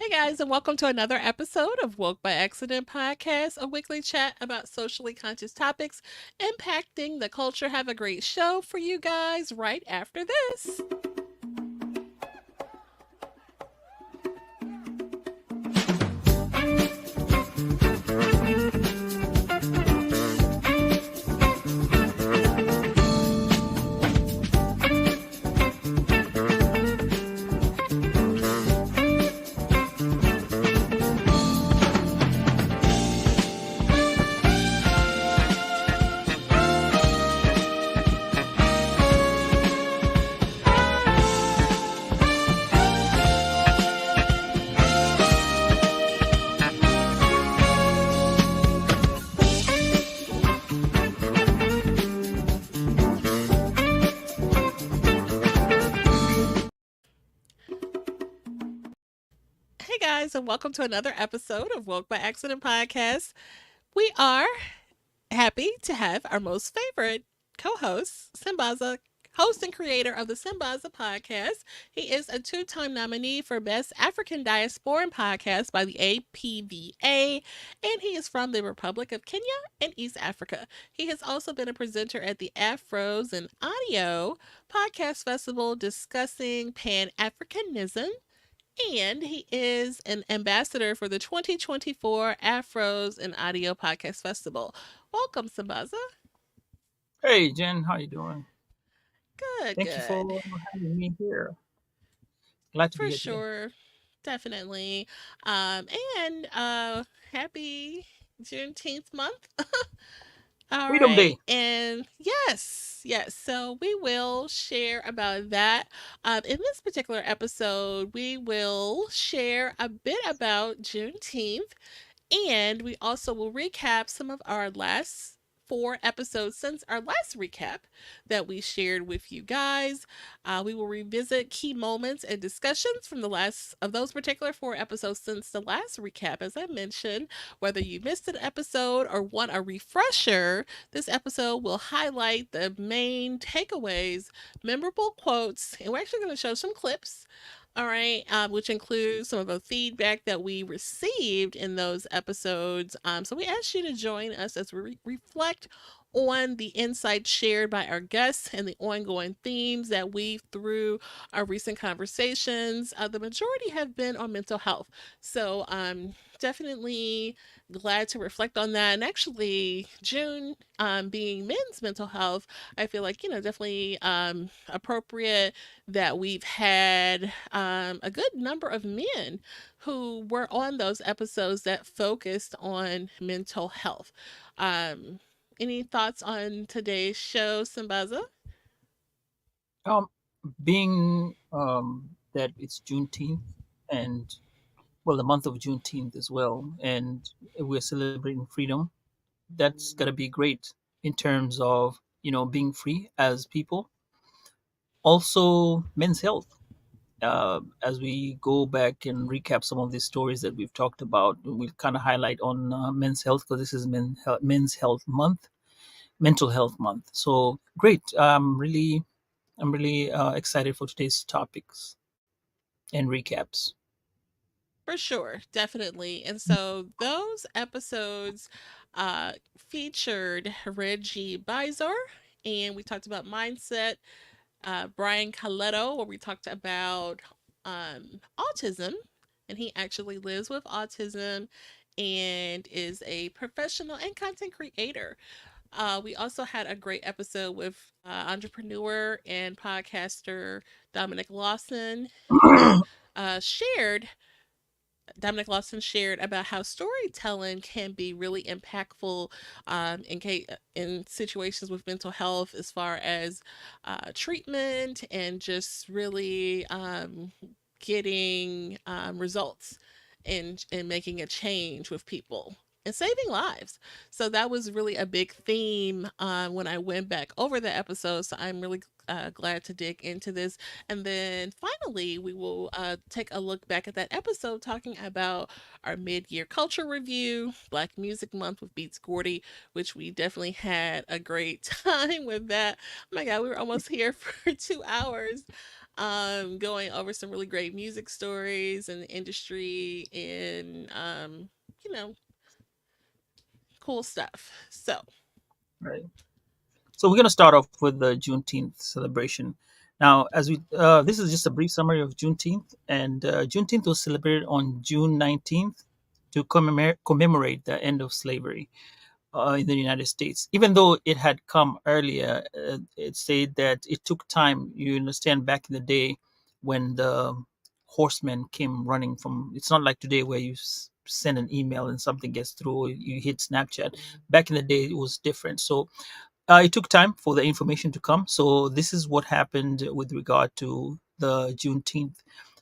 Hey guys, and welcome to another episode of Woke by Accident podcast, a weekly chat about socially conscious topics impacting the culture. Have a great show for you guys right after this. Hey guys, and welcome to another episode of Woke by Accident podcast. We are happy to have our most favorite co-host, Sambaza, host and creator of the Sambaza podcast. He is a two-time nominee for Best African Diasporan Podcast by the APVA, and he is from the Republic of Kenya and East Africa. He has also been a presenter at the Afros and Audio Podcast Festival discussing Pan-Africanism, and he is an ambassador for the 2024 Afros and Audio Podcast Festival. Welcome, Sambaza. Hey Jen, how you doing? Good, Thank you good. for having me here. Glad to be For here today. sure. Definitely. And happy Juneteenth month. All Freedom right. Day. And yes. So we will share about that. In this particular episode, we will share a bit about Juneteenth, and we also will recap some of our last four episodes since our last recap that we shared with you guys. We will revisit key moments and discussions from the last of those particular four episodes since the last recap. As I mentioned, whether you missed an episode or want a refresher, this episode will highlight the main takeaways, memorable quotes, and we're actually going to show some clips, all right, which includes some of the feedback that we received in those episodes. So we ask you to join us as we reflect on the insights shared by our guests and the ongoing themes that weave through our recent conversations. The majority have been on mental health. So definitely glad to reflect on that. And actually, June being men's mental health, I feel like, definitely appropriate that we've had a good number of men who were on those episodes that focused on mental health. Um, any thoughts on today's show, Sambaza? Um, being that it's Juneteenth and well, the month of Juneteenth as well, and we're celebrating freedom. That's gonna be great in terms of being free as people. Also, men's health. As we go back and recap some of these stories that we've talked about, we'll kind of highlight on men's health because this is Men's Health Month, Mental Health Month. So great! I'm really excited for today's topics and recaps. For sure, definitely. And so those episodes featured Reggie Bisor, and we talked about mindset. Brian Colletto, where we talked about autism, and he actually lives with autism and is a professional and content creator. We also had a great episode with entrepreneur and podcaster Dominic Lawson, who shared Dominic Lawson shared about how storytelling can be really impactful in situations with mental health, as far as treatment and just really getting results and making a change with people and saving lives. So that was really a big theme when I went back over the episode. So I'm really glad to dig into this. And then finally, we will take a look back at that episode talking about our mid year culture review, Black Music Month with Beats Gordy, which we definitely had a great time with that. Oh my God, we were almost here for 2 hours. going over some really great music stories in the industry and you know, cool stuff. So, Right. So we're going to start off with the Juneteenth celebration. Now, this is just a brief summary of Juneteenth, and Juneteenth was celebrated on June 19th to commemorate the end of slavery in the United States. Even though it had come earlier, it said that it took time. You understand, back in the day when the horsemen came running from, it's not like today where you send an email and something gets through, or you hit Snapchat. Back in the day, it was different. So it took time for the information to come. So this is what happened with regard to the Juneteenth.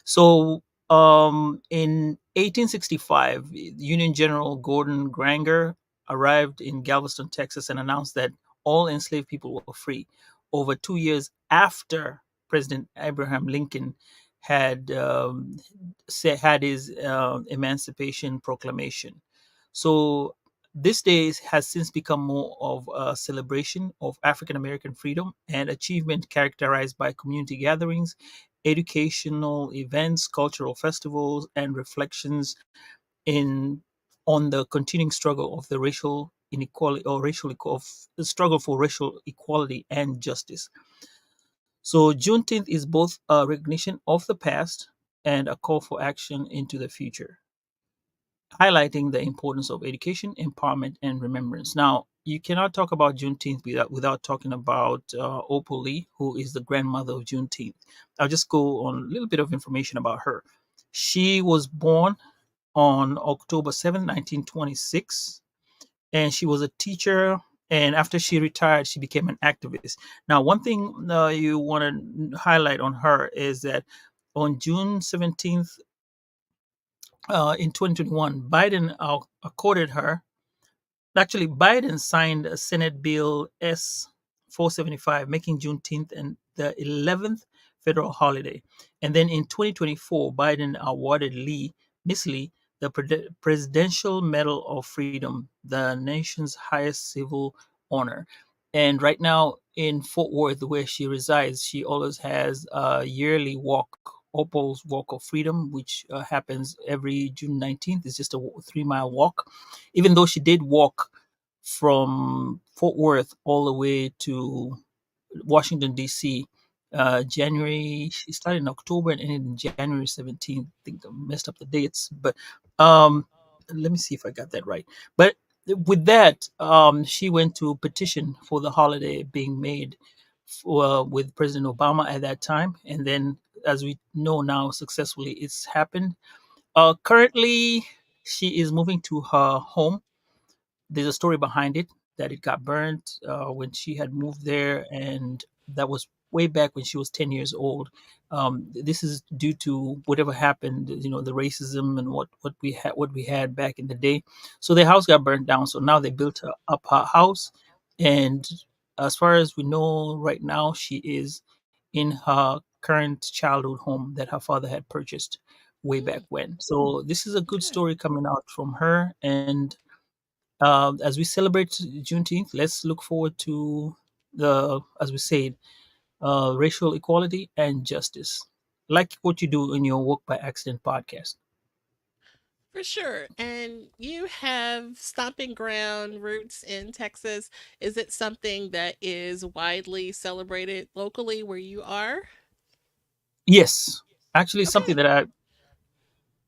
So in 1865, Union General Gordon Granger arrived in Galveston, Texas, and announced that all enslaved people were free. Over 2 years after President Abraham Lincoln had his Emancipation Proclamation. So this day has since become more of a celebration of African American freedom and achievement, characterized by community gatherings, educational events, cultural festivals, and reflections in on the continuing struggle of the racial inequality or of the struggle for racial equality and justice. So Juneteenth is both a recognition of the past and a call for action into the future, highlighting the importance of education, empowerment, and remembrance. Now, you cannot talk about Juneteenth without talking about Opal Lee, who is the grandmother of Juneteenth. I'll just go on a little bit of information about her. She was born on October 7th, 1926, and she was a teacher. And after she retired, she became an activist. Now, one thing you want to highlight on her is that on June 17th, in 2021, Biden accorded her. Actually, Biden signed Senate Bill S 475, making Juneteenth and the 11th federal holiday. And then in 2024, Biden awarded Miss Lee, the Presidential Medal of Freedom, the nation's highest civil honor. And right now in Fort Worth, where she resides, she always has a yearly walk, Opal's Walk of Freedom, which happens every June 19th. It's just a 3 mile walk. Even though she did walk from Fort Worth all the way to Washington, D.C. January, she started in October and ended in January 17th. I think I messed up the dates, but um, let me see if I got that right. But with that, she went to petition for the holiday being made with President Obama at that time. And then, as we know now, successfully, it's happened. Currently, she is moving to her home. There's a story behind it, that it got burnt when she had moved there, and that was way back when she was 10 years old. This is due to whatever happened, the racism and what we had back in the day. So their house got burnt down. So now they built up her house, and as far as we know right now, she is in her current childhood home that her father had purchased way back mm, when. So this is a good okay. story coming out from her. And as we celebrate Juneteenth, let's look forward to as we said, racial equality and justice, like what you do in your Work by Accident podcast. For sure. And you have stomping ground roots in Texas. Is it something that is widely celebrated locally where you are? Yes, actually, something Okay.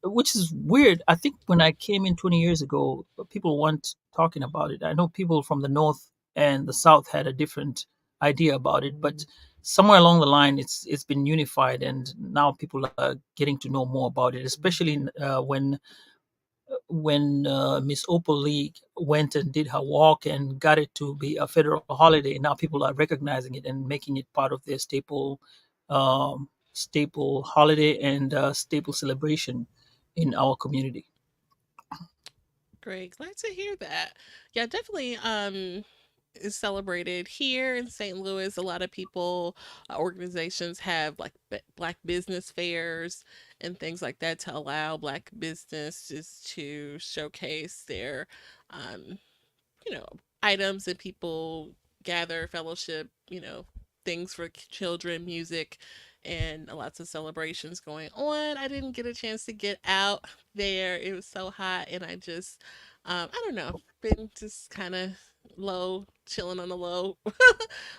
which is weird. I think when I came in 20 years ago, people weren't talking about it. I know people from the north and the south had a different idea about it, but somewhere along the line, it's been unified, and now people are getting to know more about it, especially when Miss Opal Lee went and did her walk and got it to be a federal holiday. Now people are recognizing it and making it part of their staple holiday and staple celebration in our community. Great. Glad to hear that. Yeah, definitely is celebrated here in St. Louis. A lot of people, organizations have like black business fairs and things like that to allow black businesses to showcase their um you know, items, and people gather, fellowship, things for children, music, and lots of celebrations going on. I didn't get a chance to get out there. It was so hot, and I just, I don't know, been just kind of low, chilling on the low,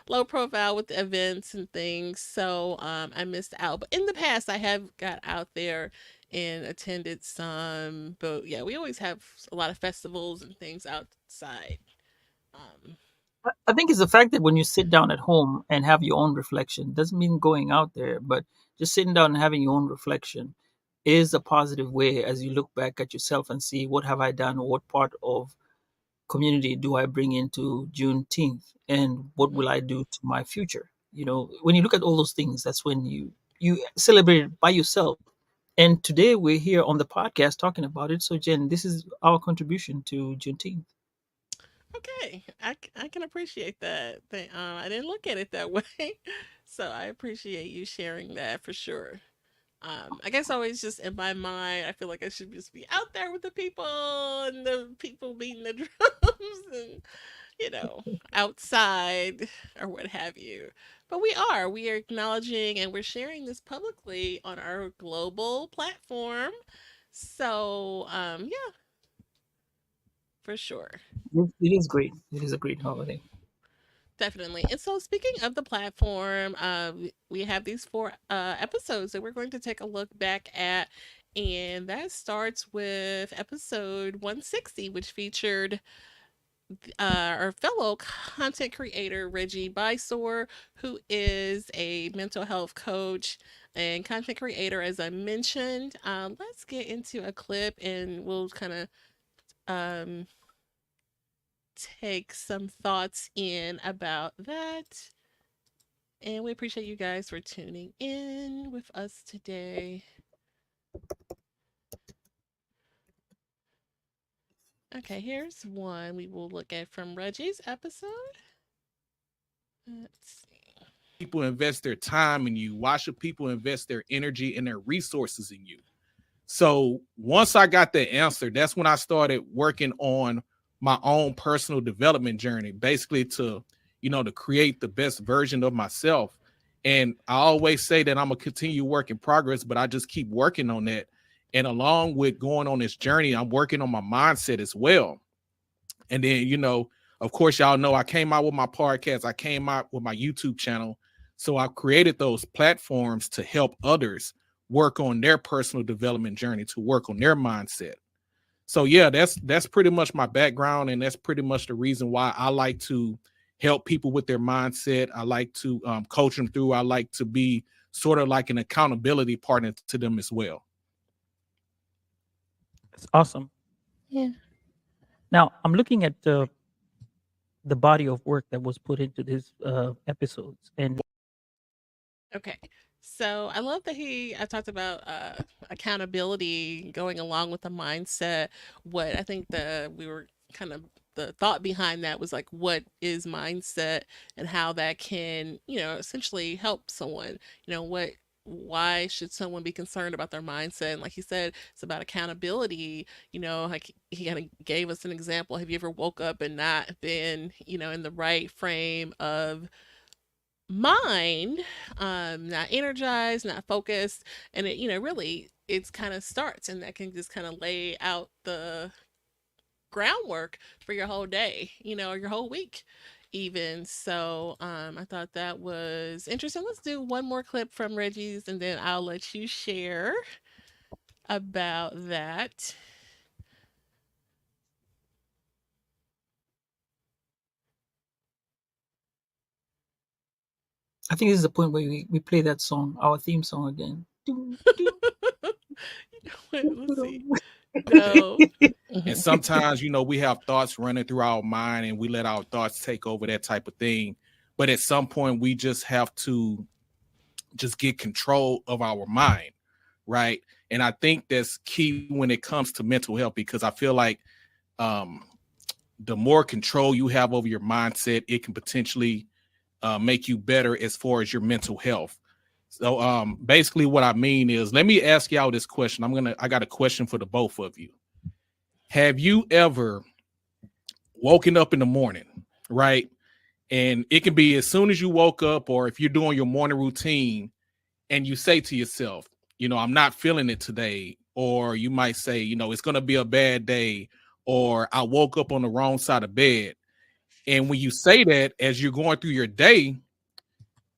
low profile with the events and things. So I missed out. But in the past, I have got out there and attended some. But yeah, we always have a lot of festivals and things outside. Um, I think it's the fact that when you sit down at home and have your own reflection, doesn't mean going out there, but just sitting down and having your own reflection is a positive way as you look back at yourself and see what have I done, or what part of community do I bring into Juneteenth, and what will I do to my future? When you look at all those things, that's when you celebrate it by yourself. And today we're here on the podcast talking about it. So Jen, this is our contribution to Juneteenth. Okay, I can appreciate that. I didn't look at it that way, so I appreciate you sharing that for sure. I guess always just in my mind, I feel like I should just be out there with the people and the people beating the drums and you know outside or what have you. But we are acknowledging and we're sharing this publicly on our global platform. So yeah, for sure. It is great. It is a great holiday. Definitely. And so, speaking of the platform, we have these four episodes that we're going to take a look back at. And that starts with episode 160, which featured our fellow content creator, Reggie Bisor, who is a mental health coach and content creator, as I mentioned. Let's get into a clip and we'll kind of um, take some thoughts in about that. And we appreciate you guys for tuning in with us today. Okay, here's one we will look at from Reggie's episode. Let's see. People invest their time in you? Why should people invest their energy and their resources in you? So once I got the answer, that's when I started working on my own personal development journey, basically to create the best version of myself. And I always say that I'm a continue work in progress, but I just keep working on that. And along with going on this journey, I'm working on my mindset as well. And then, of course, y'all know I came out with my podcast, I came out with my YouTube channel. So I created those platforms to help others work on their personal development journey, to work on their mindset. So yeah, that's pretty much my background, and that's pretty much the reason why I like to help people with their mindset. I like to coach them through. I like to be sort of like an accountability partner to them as well. It's awesome. Yeah. Now I'm looking at the body of work that was put into these episodes, and Okay. So I love that I talked about accountability going along with the mindset. What I think we were kind of the thought behind that was like, what is mindset and how that can, essentially help someone. Why should someone be concerned about their mindset? And like he said, it's about accountability. Like he kind of gave us an example. Have you ever woke up and not been, in the right frame of mind, not energized, not focused, and it really it's kind of starts, and that can just kind of lay out the groundwork for your whole day, or your whole week even. So I thought that was interesting. Let's do one more clip from Reggie's and then I'll let you share about that. I think this is the point where we play that song, our theme song again. Let's see. No. And sometimes, we have thoughts running through our mind and we let our thoughts take over, that type of thing. But at some point, we just have to just get control of our mind, right? And I think that's key when it comes to mental health, because I feel like the more control you have over your mindset, it can potentially make you better as far as your mental health. So basically what I mean is, let me ask y'all this question. I got a question for the both of you. Have you ever woken up in the morning, right? And it can be as soon as you woke up, or if you're doing your morning routine and you say to yourself, I'm not feeling it today, or you might say, it's going to be a bad day, or I woke up on the wrong side of bed. And when you say that as you're going through your day,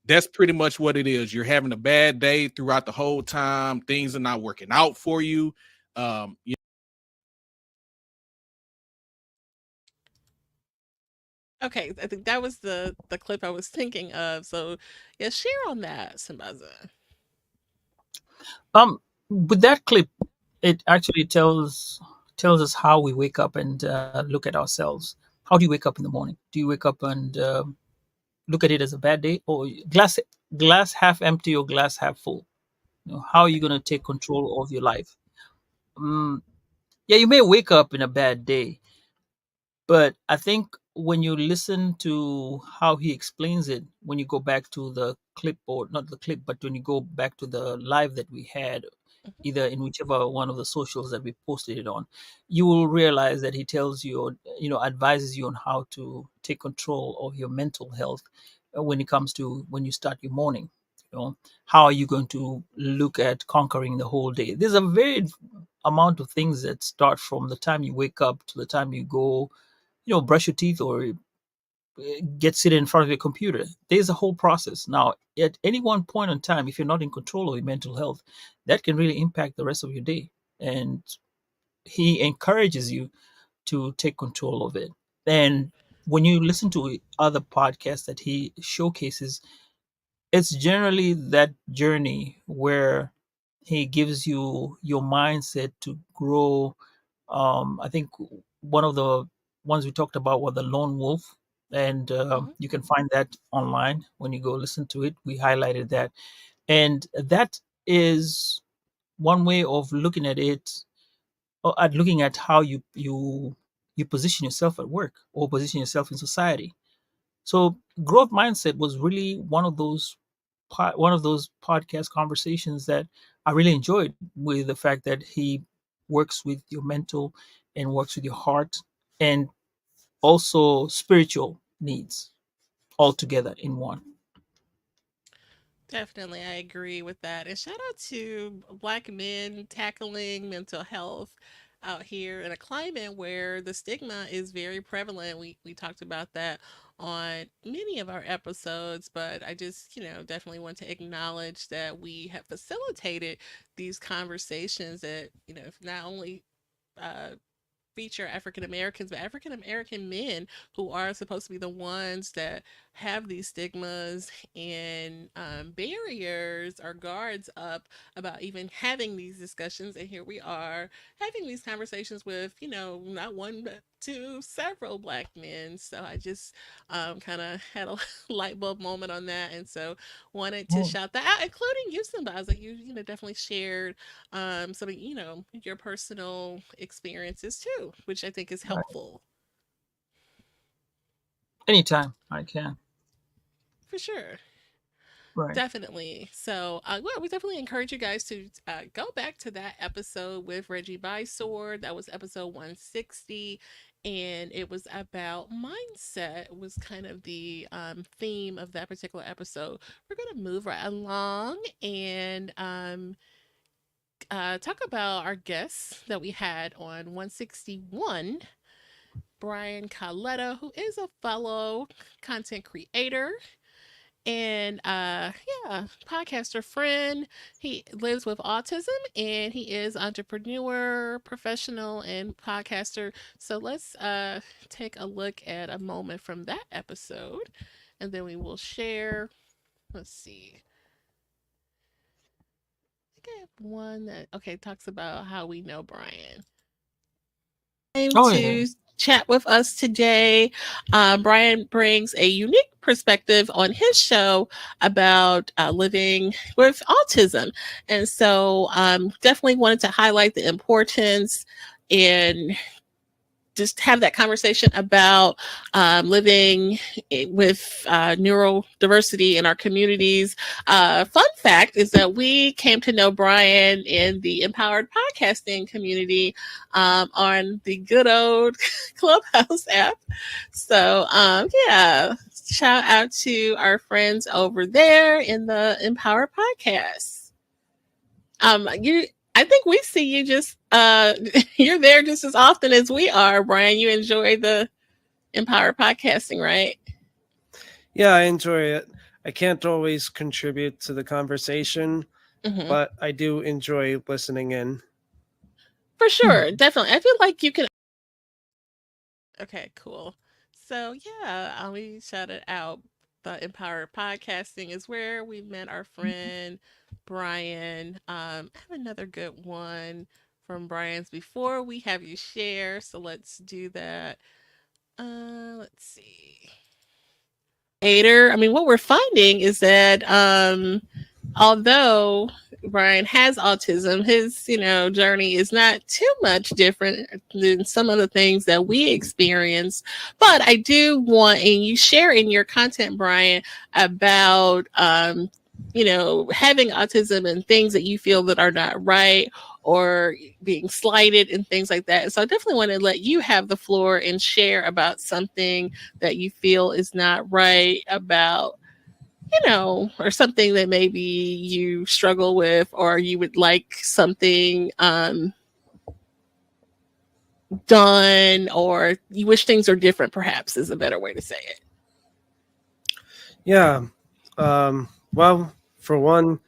that's pretty much what it is. You're having a bad day throughout the whole time. Things are not working out for you. You Okay, I think that was the clip I was thinking of. So, yeah, share on that, Sambaza. With that clip, it actually tells us how we wake up and look at ourselves. How do you wake up in the morning? Do you wake up and look at it as a bad day, or glass half empty or glass half full? How are you going to take control of your life? Um, yeah, you may wake up in a bad day, but I think when you listen to how he explains it, when you go back to the clip, or not the clip, but when you go back to the live that we had, either in whichever one of the socials that we posted it on, you will realize that he tells you, advises you on how to take control of your mental health when it comes to when you start your morning. How are you going to look at conquering the whole day? There's a very amount of things that start from the time you wake up to the time you go, brush your teeth or get seated in front of your computer. There's a whole process. Now, at any one point in time, if you're not in control of your mental health, that can really impact the rest of your day. And he encourages you to take control of it. And when you listen to other podcasts that he showcases, it's generally that journey where he gives you your mindset to grow. I think one of the ones we talked about was the lone wolf, and Hmm. you can find that online when you go listen to it. We highlighted that, and that is one way of looking at it, or at looking at how you position yourself at work or position yourself in society. So growth mindset was really one of those podcast conversations that I really enjoyed, with the fact that he works with your mental and works with your heart, and also spiritual needs all together in one. Definitely, I agree with that. And shout out to Black men tackling mental health out here in a climate where the stigma is very prevalent. We talked about that on many of our episodes, but I just, definitely want to acknowledge that we have facilitated these conversations that, not only uh, feature African Americans, but African American men who are supposed to be the ones that have these stigmas and barriers or guards up about even having these discussions. And here we are having these conversations with, not one, but two, several Black men. So I just kind of had a light bulb moment on that. And so wanted to Oh, shout that out, including you, Simbaza. You definitely shared some of your personal experiences too, which I think is right. helpful Anytime I can. for sure. Right. Definitely. So, well, we definitely encourage you guys to go back to that episode with Reggie Bisor. That was episode 160. And it was about mindset, was kind of the theme of that particular episode. We're going to move right along and talk about our guests that we had on 161. Brian Colletto, who is a fellow content creator and yeah, podcaster friend. He lives with autism and he is entrepreneur, professional, and podcaster. So let's take a look at a moment from that episode and then we will share. Let's see. I think I have one that talks about how we know Brian. Oh yeah. To chat with us today. Brian brings a unique perspective on his show about living with autism. And so definitely wanted to highlight the importance and just have that conversation about living with neurodiversity in our communities. Fun fact is that we came to know Brian in the Empowered Podcasting community on the good old Clubhouse app. So, yeah, shout out to our friends over there in the Empowered Podcast. You I think we see you just you're there just as often as we are, Brian. You enjoy the Empowered Podcasting, right? Yeah, I enjoy it. I can't always contribute to the conversation, but I do enjoy listening in. For sure, definitely. I feel like you can. Okay, cool. So yeah, we shouted out the Empowered Podcasting is where we met our friend Brian. I have another good one from Brian's before we have you share. So let's do that. Let's see. I mean, what we're finding is that although Brian has autism, his journey is not too much different than some of the things that we experience. But I do want, and you share in your content, Brian, about having autism and things that you feel that are not right or being slighted and things like that. So I definitely want to let you have the floor and share about something that you feel is not right about or something that maybe you struggle with or you would like something done or you wish things are different, perhaps is a better way to say it. Yeah. Well, for one,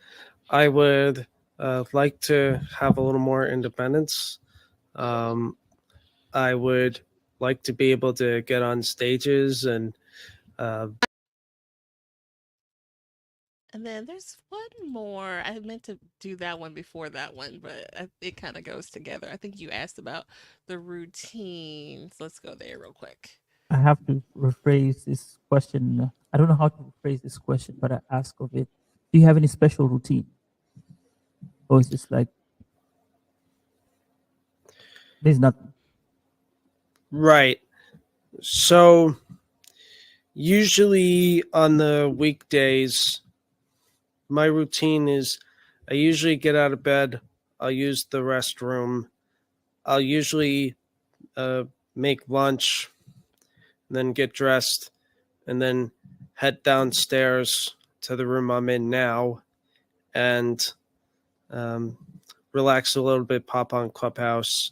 I would like to have a little more independence. I would like to be able to get on stages and then there's one more. I meant to do that one before that one, but it kind of goes together. I think you asked about the routines. Let's go there real quick. I have to rephrase this question. I don't know how to rephrase this question, but I ask of it. Do you have any special routine? Or is this like there's nothing? Right. So usually on the weekdays, my routine is I usually get out of bed. I'll use the restroom. I'll usually make lunch, then get dressed, and then head downstairs to the room I'm in now and relax a little bit, pop on Clubhouse,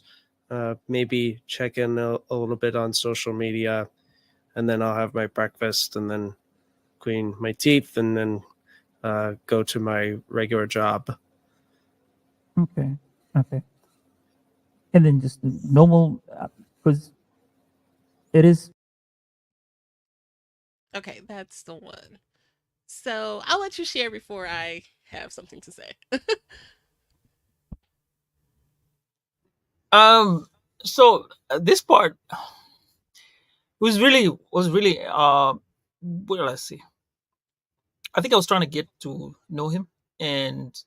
maybe check in a little bit on social media, and then I'll have my breakfast and then clean my teeth and then go to my regular job. Okay. And then just the normal, because it is. Okay, that's the one. So I'll let you share before I have something to say. So this part was really well, let's see. I think I was trying to get to know him, and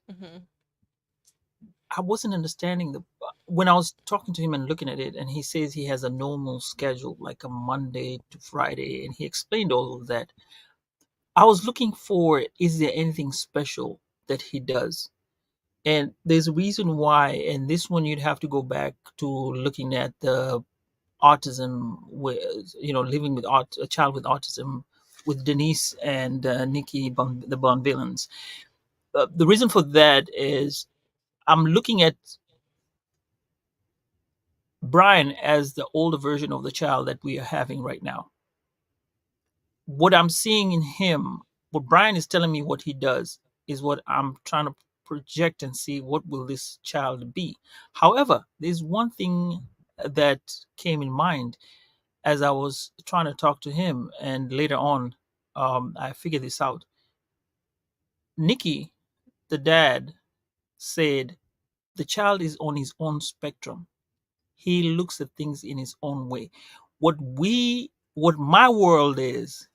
I wasn't understanding when I was talking to him and looking at it, and he says he has a normal schedule, like a Monday to Friday, and he explained all of that. I was looking for, is there anything special that he does? And there's a reason why, and this one you'd have to go back to looking at the autism with, living with a child with autism with Denise and Nikki, the Bonvillains. The reason for that is I'm looking at Brian as the older version of the child that we are having right now. What I'm seeing in him, what Brian is telling me what he does is what I'm trying to project and see what will this child be. However, there's one thing that came in mind as I was trying to talk to him, and later on, I figured this out. Nikki, the dad, said the child is on his own spectrum. He looks at things in his own way. What my world is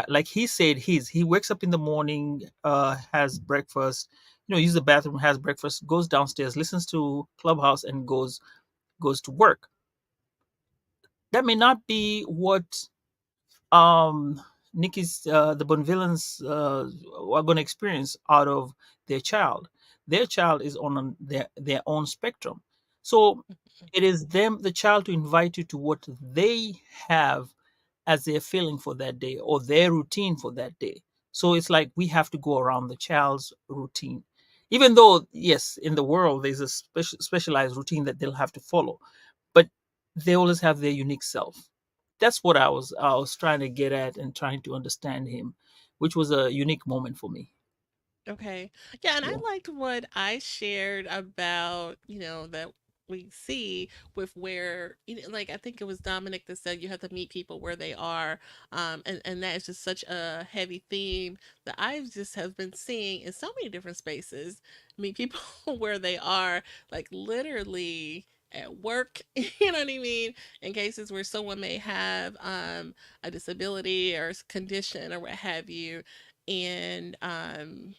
like he said, he wakes up in the morning, has breakfast, uses the bathroom, has breakfast, goes downstairs, listens to Clubhouse, and goes to work. that may not be what um Nikki's the Bonvillains are going to experience out of their child. Their child is on their own spectrum, so it is them, the child, to invite you to what they have as their feeling for that day or their routine for that day. So it's like we have to go around the child's routine, even though yes, in the world there's a specialized routine that they'll have to follow, but they always have their unique self. That's what I was trying to get at and trying to understand him, which was a unique moment for me. Okay. Yeah, and I Yeah. liked what I shared about, that we see with where, like I think it was Dominic that said you have to meet people where they are. And that is just such a heavy theme that I've just have been seeing in so many different spaces. Meet people where they are, like literally at work, you know what I mean? In cases where someone may have a disability or condition or what have you, and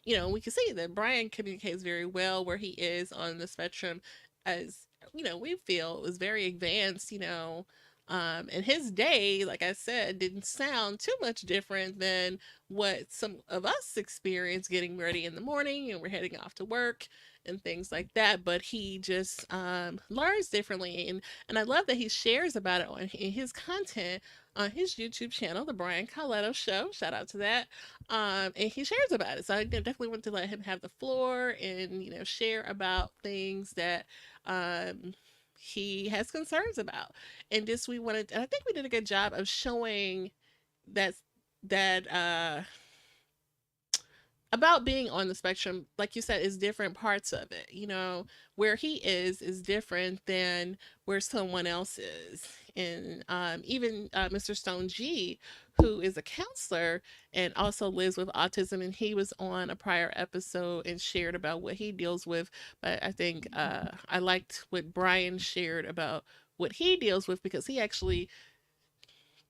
we can see that Brian communicates very well where he is on the spectrum, as we feel is very advanced. And his day, like I said, didn't sound too much different than what some of us experience getting ready in the morning and we're heading off to work and things like that. But he just learns differently, and I love that he shares about it in his content on his YouTube channel, the Brian Colletto Show. Shout out to that. And he shares about it. So I definitely want to let him have the floor and share about things that he has concerns about. And just we wanted, and I think we did a good job of showing that that about being on the spectrum, like you said, is different parts of it. Where he is different than where someone else is. And even Mr. Stone G, who is a counselor and also lives with autism, and he was on a prior episode and shared about what he deals with. But I think I liked what Brian shared about what he deals with, because he actually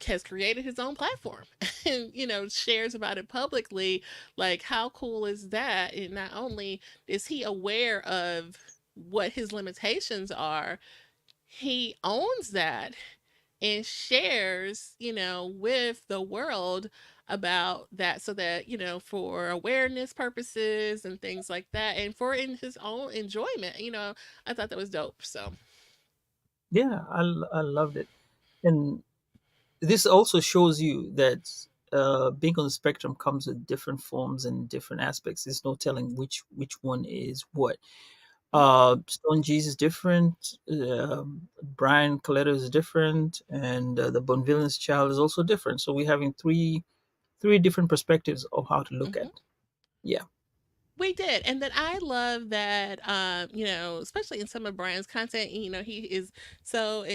has created his own platform and shares about it publicly. Like, how cool is that? And not only is he aware of what his limitations are, he owns that and shares with the world about that, so that for awareness purposes and things like that, and for in his own enjoyment. I thought that was dope. So Yeah, I loved it. And this also shows you that being on the spectrum comes with different forms and different aspects. There's no telling which one is what. Stone G's is different. Brian Colletto is different, and the Bonvillain's child is also different. So we're having three different perspectives of how to look at. mhm. Yeah. We did. And then I love that, especially in some of Brian's content, he is so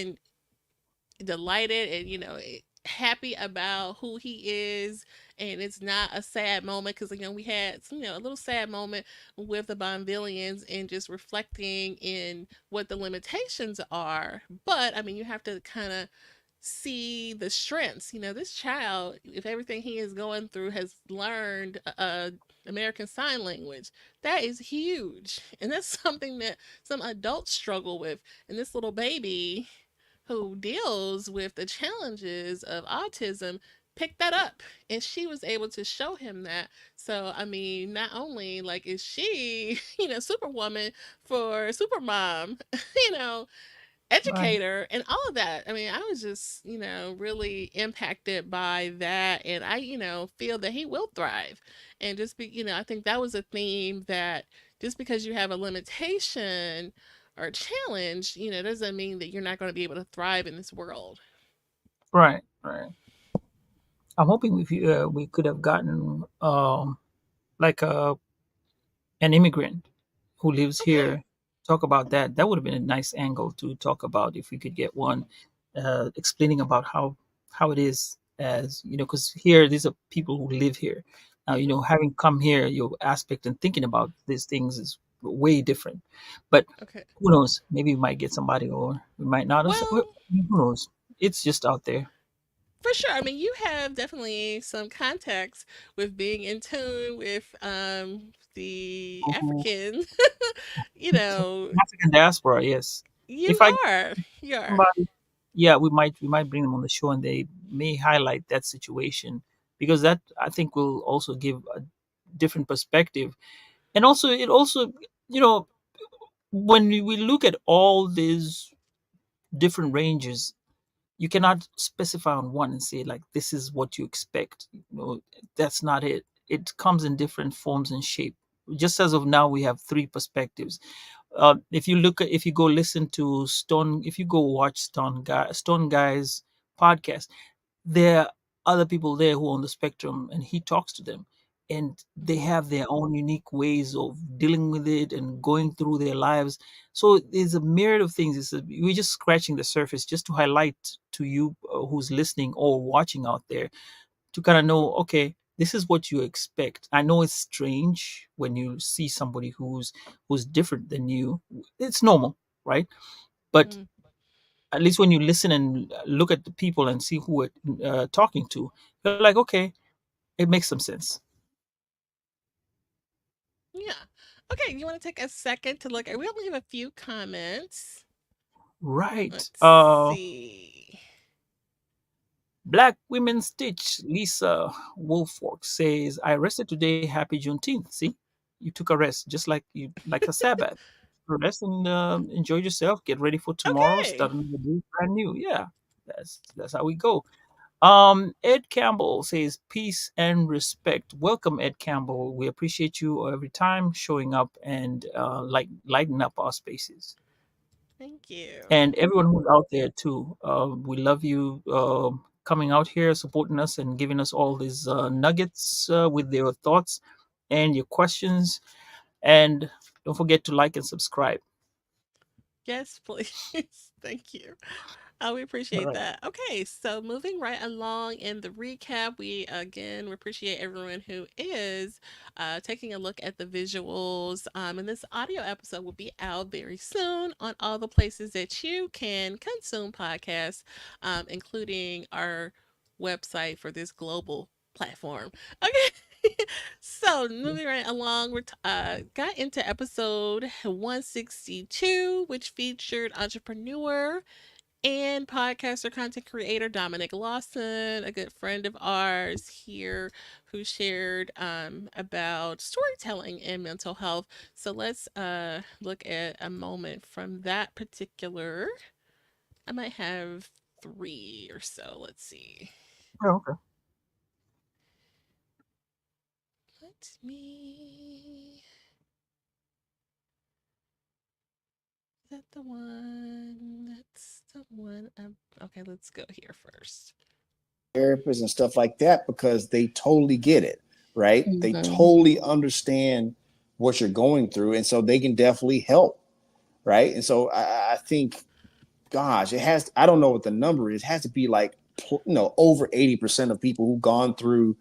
delighted and, happy about who he is. And it's not a sad moment, because, we had some, a little sad moment with the Bonvillians and just reflecting in what the limitations are. But, I mean, you have to kind of see the strengths. This child, if everything he is going through, has learned American Sign Language, that is huge. And that's something that some adults struggle with. And this little baby who deals with the challenges of autism picked that up, and she was able to show him that. So I mean, not only like is she superwoman for supermom, you know Right. educator and all of that. I mean, I was just, really impacted by that. And I, feel that he will thrive. And just be, I think that was a theme, that just because you have a limitation or a challenge, doesn't mean that you're not going to be able to thrive in this world. Right. Right. I'm hoping we could have gotten like an immigrant who lives Okay. here talk about that. That would have been a nice angle to talk about if we could get one explaining about how it is, as because here these are people who live here. Now, having come here, your aspect and thinking about these things is way different. But Okay. who knows? Maybe we might get somebody, or we might not. Well, Who knows? It's just out there. for sure. I mean, you have definitely some contacts with being in tune with the Who African, you know, African diaspora? Yes. you If I get are. You are. somebody yeah, we might bring them on the show, and they may highlight that situation, because that, I think, will also give a different perspective. And also, it also, you know, when we look at all these different ranges, you cannot specify on one and say, like, this is what you expect. That's not it. It comes in different forms and shape. Just as of now, we have three perspectives. If you go listen to Stone, if you go watch Stone Guy's podcast, there are other people there who are on the spectrum, and he talks to them, and they Mhm. have their own unique ways of dealing with it and going through their lives. So there's a myriad of things. We're just scratching the surface, just to highlight to you, who's listening or watching out there, to kind of know, okay, this is what you expect. I know it's strange when you see somebody who's different than you. It's normal, right? But Mm. at least when you listen and look at the people and see who we're talking to, you're like, okay, it makes some sense. Yeah. Okay, you want to take a second to look at, we only have a few comments. Right. Let's see. Black Women Stitch, Lisa Wolfork says, I rested today. Happy Juneteenth. See, you took a rest, just like a Sabbath. Rest and enjoy yourself. Get ready for tomorrow. Start Okay. another day brand new. Yeah, that's how we go. Ed Campbell says, peace and respect. Welcome, Ed Campbell. We appreciate you every time showing up and lighting up our spaces. Thank you. And everyone who's out there too, we love you, coming out here, supporting us, and giving us all these nuggets with your thoughts and your questions. And don't forget to like and subscribe. Yes, please. Thank you. We All appreciate right. that. Okay, so moving right along in the recap, we appreciate everyone who is taking a look at the visuals. And this audio episode will be out very soon on all the places that you can consume podcasts, including our website for this global platform. Okay. So moving right along, got into episode 162, which featured entrepreneur and podcaster, content creator Dominic Lawson, a good friend of ours here, who shared about storytelling and mental health. So let's look at a moment from that particular. I might have three or so. Let's see. Oh, okay. Let me. Is that the one? That's the one. Okay, let's go here first. Therapists and stuff like that, because they totally get it, right? They Mm-hmm. totally understand what you're going through, and so they can definitely help, right? And so I think, gosh, it has. I don't know what the number is. It has to be like, over 80% of people who've gone through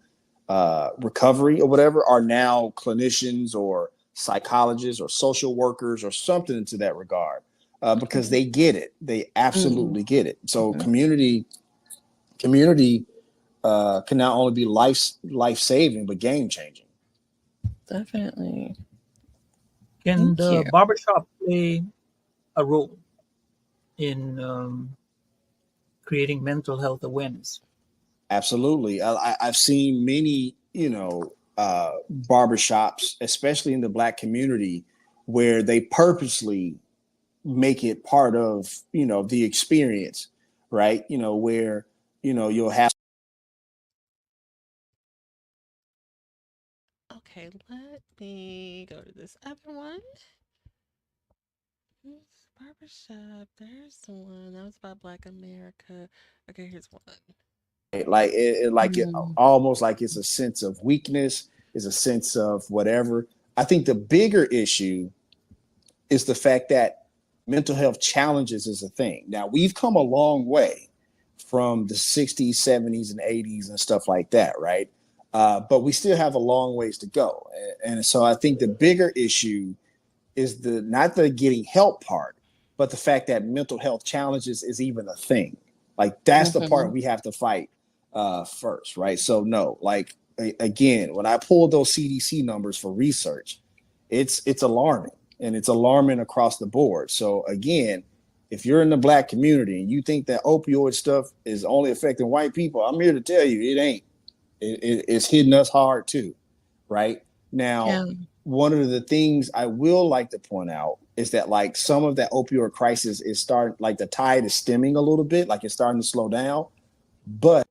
recovery or whatever are now clinicians or psychologists or social workers or something to that regard, because they get it. They absolutely get it. So community can not only be life saving but game changing. Definitely. Can Thank the you. barbershop play a role in creating mental health awareness? Absolutely. I've seen many, barbershops, especially in the Black community, where they purposely make it part of, the experience, right? Where, you'll have. Okay, let me go to this other one. Barbershop. There's one that was about Black America. Okay, here's one. Like it Mm. almost like it's a sense of weakness, is a sense of whatever. I think the bigger issue is the fact that mental health challenges is a thing. Now, we've come a long way from the 60s, 70s, and 80s and stuff like that, right? But we still have a long ways to go. And so I think the bigger issue is not the getting help part, but the fact that mental health challenges is even a thing. Like, that's the part we have to fight first, right? So no, like, again, when I pulled those CDC numbers for research, it's alarming, and it's alarming across the board. So again, if you're in the black community and you think that opioid stuff is only affecting white people, I'm here to tell you it ain't. It's hitting us hard too, right? Now, Yeah. one of the things I will like to point out is that like some of that opioid crisis is starting, like the tide is stemming a little bit, like it's starting to slow down. But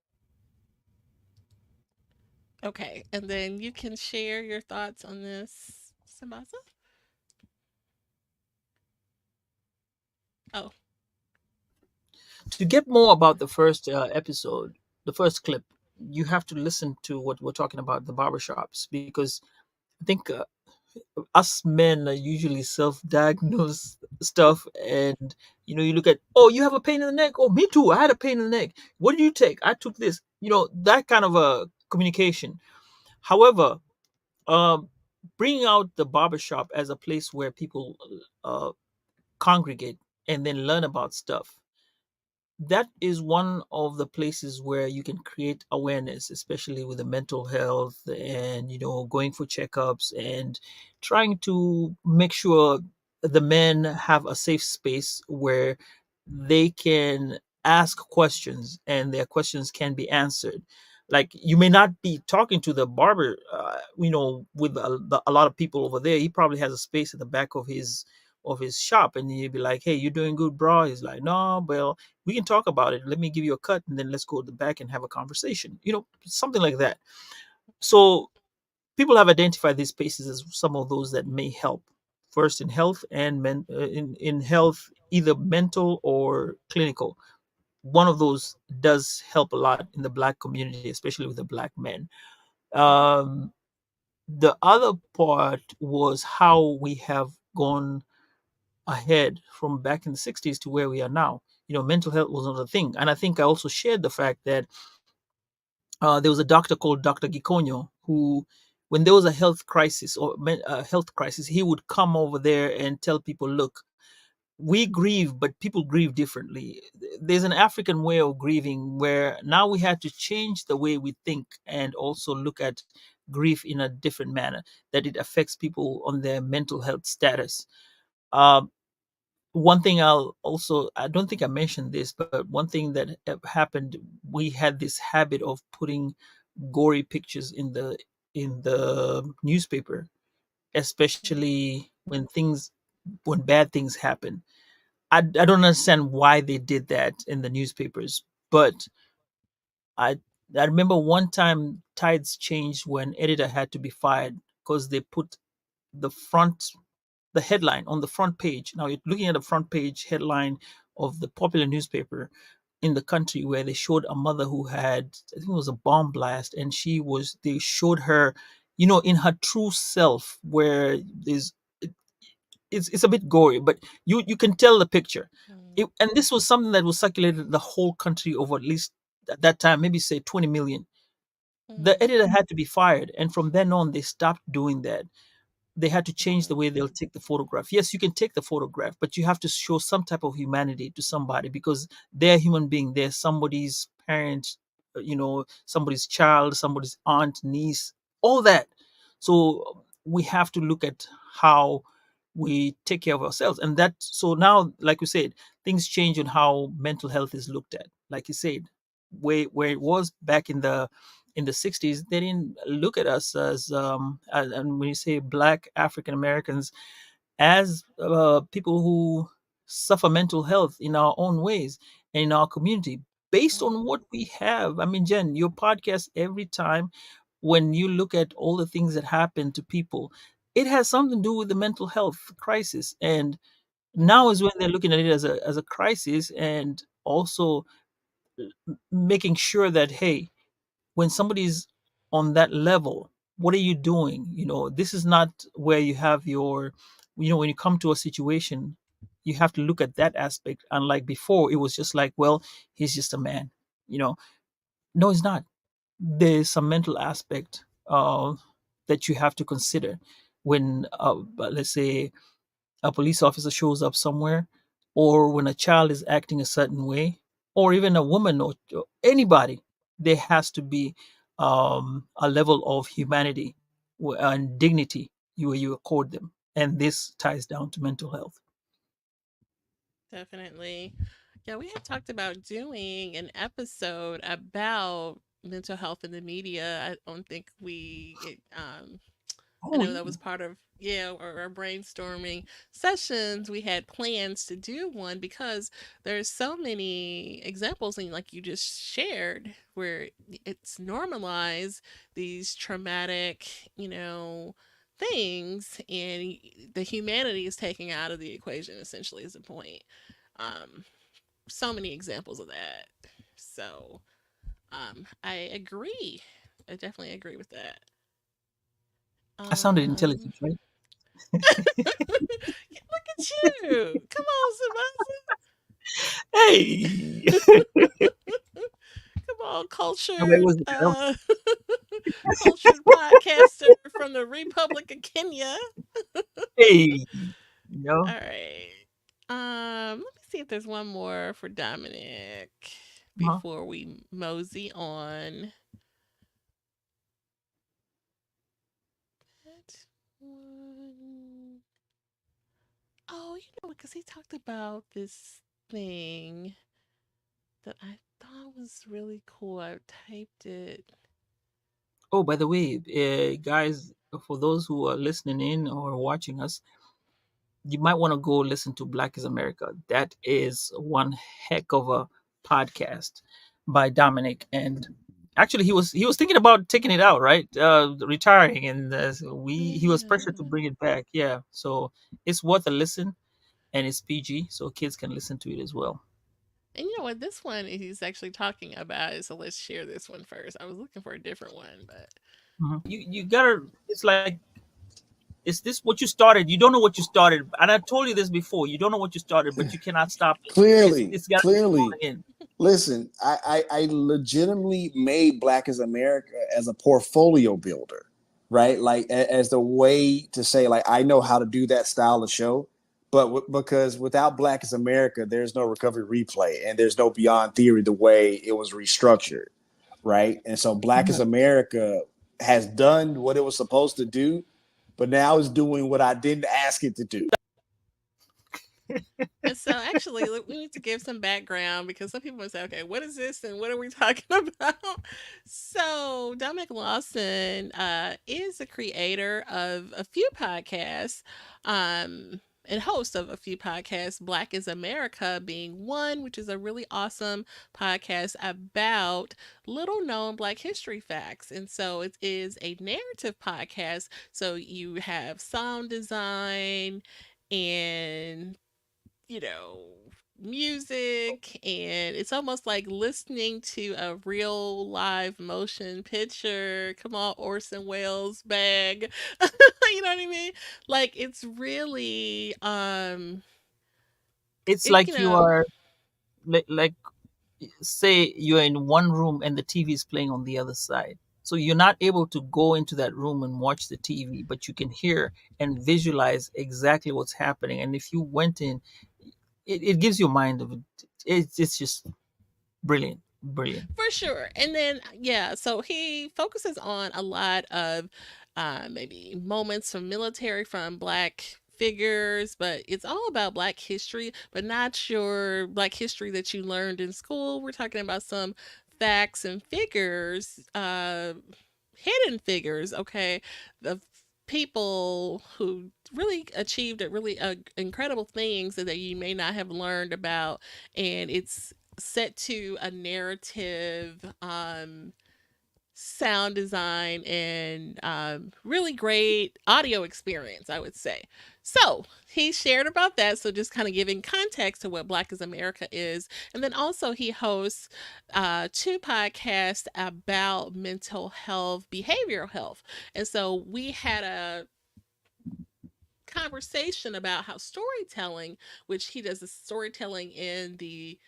Okay, and then you can share your thoughts on this, Sambaza. Oh, To get more about the first episode, the first clip, you have to listen to what we're talking about, the barbershops, because I think us men are usually self-diagnose stuff, and you look at, oh, you have a pain in the neck, oh, me too, I had a pain in the neck, what did you take, I took this, that kind of a communication. However, um bringing out the barbershop as a place where people uh, congregate and then learn about stuff, that is one of the places where you can create awareness, especially with the mental health, and going for checkups and trying to make sure the men have a safe space where they can ask questions and their questions can be answered. Like, you may not be talking to the barber, with a lot of people over there. He probably has a space at the back of his shop, and you'd be like, hey, you doing good, bro? He's like, no, well, we can talk about it. Let me give you a cut, and then let's go to the back and have a conversation. Something like that. So people have identified these spaces as some of those that may help. First in health and in health, either mental or clinical. One of those does help a lot in the black community, especially with the black men. Um, the other part was how we have gone ahead from back in the 60s to where we are now. Mental health was another thing. And I think I also shared the fact that there was a doctor called Dr. Giconyo who, when there was a health crisis or health crisis, he would come over there and tell people, look, we grieve, but people grieve differently. There's an African way of grieving where now we had to change the way we think and also look at grief in a different manner, that it affects people on their mental health status. Um, One thing I don't think I mentioned this, but one thing that happened, we had this habit of putting gory pictures in the newspaper, especially when bad things happen. I don't understand why they did that in the newspapers, but I I remember one time tides changed when editor had to be fired because they put the front the headline on the front page. Now you're looking at the front page headline of the popular newspaper in the country, where they showed a mother who had, I think it was a bomb blast, and they showed her, in her true self, where it's a bit gory, but you can tell the picture. mm, And this was something that was circulated the whole country over, at least at that time, maybe say 20 million. The mm, editor had to be fired, and from then on they stopped doing that. They had to change the mm, way they'll take the photograph. Yes, you can take the photograph, but you have to show some type of humanity to somebody, because they're a human being. They're somebody's parent, somebody's child, somebody's aunt, niece, all that. So we have to look at how we take care of ourselves. And that, so now, like you said, things change on how mental health is looked at. Like you said, where it was back in the 60s, they didn't look at us and when you say black African Americans, as people who suffer mental health in our own ways and in our community, based on mm, what we have. I mean, Jen, your podcast, every time when you look at all the things that happen to people, it has something to do with the mental health crisis. And now mm, is when they're looking at it as a crisis, and also making sure that, hey, when somebody's on that level, what are you doing? This is not where you have when you come to a situation, you have to look at that aspect. Unlike before, it was just like, well, he's just a man. you know no, it's not. There's some mental aspect that you have to consider when, let's say, a police officer shows up somewhere, or when a child is acting a certain way, or even a woman, or anybody. There has to be a level of humanity and dignity you accord them, and this ties down to mental health. Definitely. Yeah, we had talked about doing an episode about mental health in the media. I don't think I Oh, know that was part of, yeah, our brainstorming sessions. We had plans to do one because there's so many examples, and like you just shared, where it's normalized these traumatic, things, and the humanity is taken out of the equation. Essentially, is the point. Um, so many examples of that. So, I agree. I definitely agree with that. I sounded Um, intelligent, right? Look at you. Come on, Hey, Samantha. Come on, where was it? cultured podcaster from the Republic of Kenya. Hey, you know, All right. Let me see if there's one more for Dominic uh-huh. before we mosey on. That one. Oh, because he talked about this thing that I thought was really cool. I typed it. Oh, by the way, guys, for those who are listening in or watching us, you might want to go listen to Black is America. That is one heck of a podcast by Dominic. And actually, he was thinking about taking it out, right? Retiring, and so he was pressured to Yeah. bring it back. Yeah, so it's worth a listen, and it's PG, so kids can listen to it as well. And you know what? This one he's actually talking about it. So let's share this one first. I was looking for a different one, but You gotta. It's like, is this what you started? You don't know what you started, and I told you this before. You don't know what you started, but you cannot stop it. Clearly, It's gotta keep clearly. going in. Listen, I legitimately made Black as America as a portfolio builder, right? Like as the way to say, like, I know how to do that style of show, but because without Black as America, there's no Recovery Replay and there's no Beyond Theory the way it was restructured, right? And so Black as Mhm. America has done what it was supposed to do, but now it's doing what I didn't ask it to do. and so actually we need to give some background because some people will say, okay, what is this and what are we talking about? So Dominic Lawson is a creator of a few podcasts. And host of a few podcasts, Black is America being one, which is a really awesome podcast about little known Black history facts. And so it is a narrative podcast. So you have sound design and you know, music, and it's almost like listening to a real live motion picture. Come on, Orson Welles bag. You know what I mean? Like it's really It's it like you are like say you're in one room and the TV is playing on the other side. So you're not able to go into that room and watch the TV, but you can hear and visualize exactly what's happening. And if you went in, it gives you a mind of it. It's just brilliant, brilliant. For sure. And then, yeah, so he focuses on a lot of maybe moments from military, from Black figures, but it's all about Black history, but not your Black history that you learned in school. We're talking about some facts and figures, hidden figures, okay, of people who really achieved really incredible things that you may not have learned about. And it's set to a narrative, sound design, and really great audio experience, I would say. So he shared about that. So just kind of giving context to what Black is America is. And then also he hosts two podcasts about mental health, behavioral health. And so we had a conversation about how storytelling, which he does the storytelling in the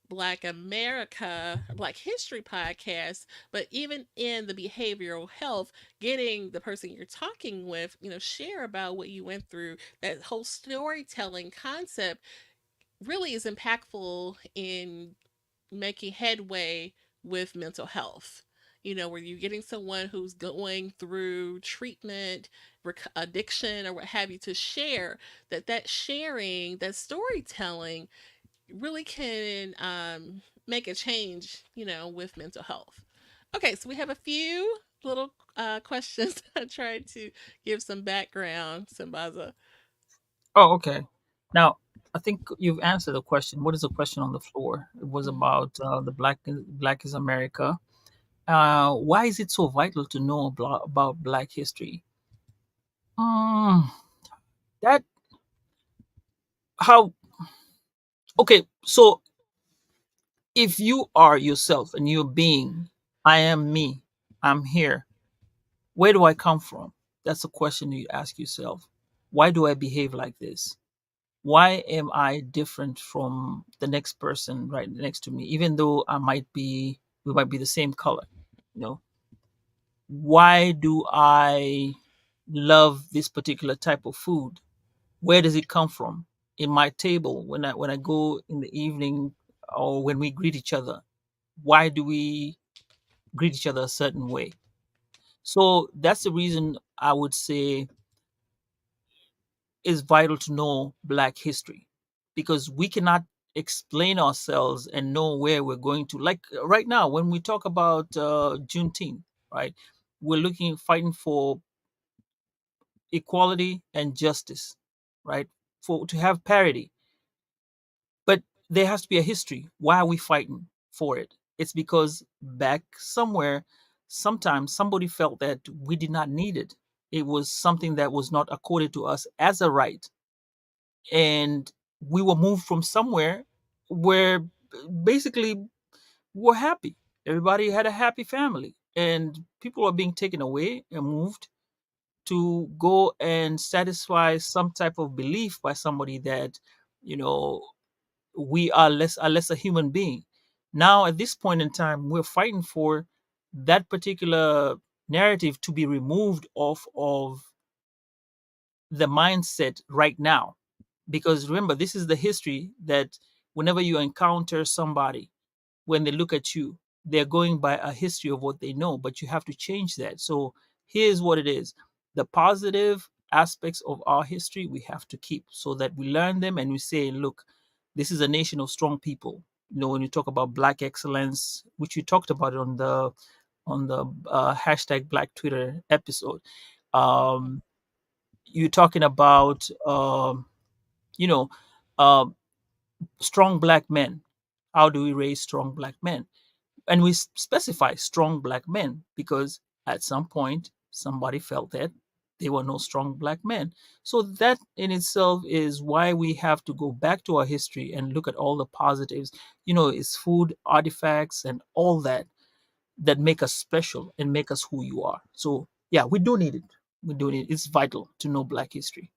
Black America, Black History podcast, but even in the behavioral health, getting the person you're talking with, share about what you went through. That whole storytelling concept really is impactful in making headway with mental health. Where you're getting someone who's going through treatment, addiction, or what have you, to share that sharing, that storytelling really can make a change, with mental health. Okay, so we have a few little questions. I tried to give some background, Sambaza. Oh, okay. Now, I think you've answered the question. What is the question on the floor? It was Mhm. about the Black is America. Why is it so vital to know about Black history? Mm, that how okay. So if you are yourself and you're being, I am me. I'm here. Where do I come from? That's a question you ask yourself. Why do I behave like this? Why am I different from the next person right next to me, even though we might be the same color? You know, why do I love this particular type of food? Where does it come from? In my table, when I go in the evening or when we greet each other, why do we greet each other a certain way? So that's the reason I would say is vital to know Black history, because we cannot explain ourselves and know where we're going to. Like right now, when we talk about Juneteenth, right? We're fighting for equality and justice, right? For to have parity, but there has to be a history. Why are we fighting for it? It's because back somewhere, sometimes somebody felt that we did not need it. It was something that was not accorded to us as a right, and we were moved from somewhere where basically we're happy. Everybody had a happy family, and people are being taken away and moved to go and satisfy some type of belief by somebody that you know we are less a human being. Now at this point in time, we're fighting for that particular narrative to be removed off of the mindset right now, because remember, this is the history that whenever you encounter somebody, when they look at you, they're going by a history of what they know, but you have to change that. So here's what it is: the positive aspects of our history we have to keep, so that we learn them and we say, look, this is a nation of strong people. When you talk about Black excellence, which we talked about on the hashtag Black Twitter episode, Mhm. um, you're talking about you know um, strong Black men. How do we raise strong Black men? And we specify strong Black men because at some point somebody felt that there were no strong Black men. So that in itself is why we have to go back to our history and look at all the positives. It's food, artifacts, and all that make us special and make us who you are. So yeah, we do need it. We do need it. It's vital to know Black history.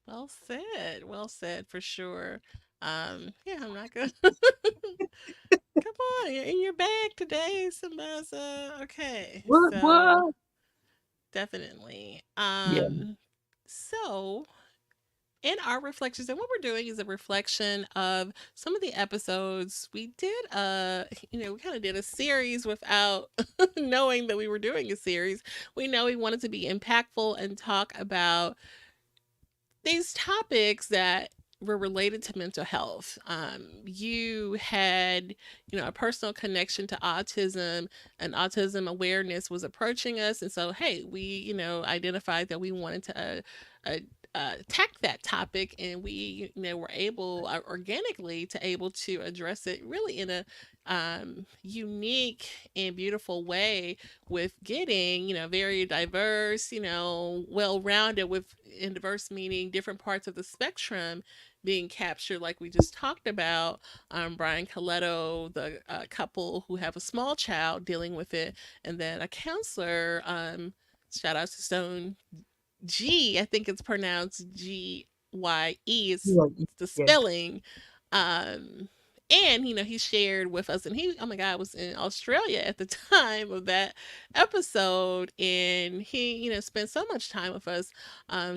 Well said. Well said for sure. Yeah, I'm not gonna come on, you're in your bag today, Sambaza. Okay, so What? definitely. Yeah. So in our reflections, and what we're doing is a reflection of some of the episodes we did. We kind of did a series without knowing that we were doing a series. We know we wanted to be impactful and talk about these topics that were related to mental health. You had, a personal connection to autism, and autism awareness was approaching us. And so, hey, we, identified that we wanted to attack that topic, and we, were able organically to able to address it really in a unique and beautiful way, with getting, very diverse, well rounded, with in diverse meaning different parts of the spectrum being captured, like we just talked about. Brian Colletto, the couple who have a small child dealing with it, and then a counselor. Shout out to Stone G. I think it's pronounced Gye. It's Yeah. the Yeah. spelling. Um, And he shared with us, and he, oh my God, was in Australia at the time of that episode, and he spent so much time with us,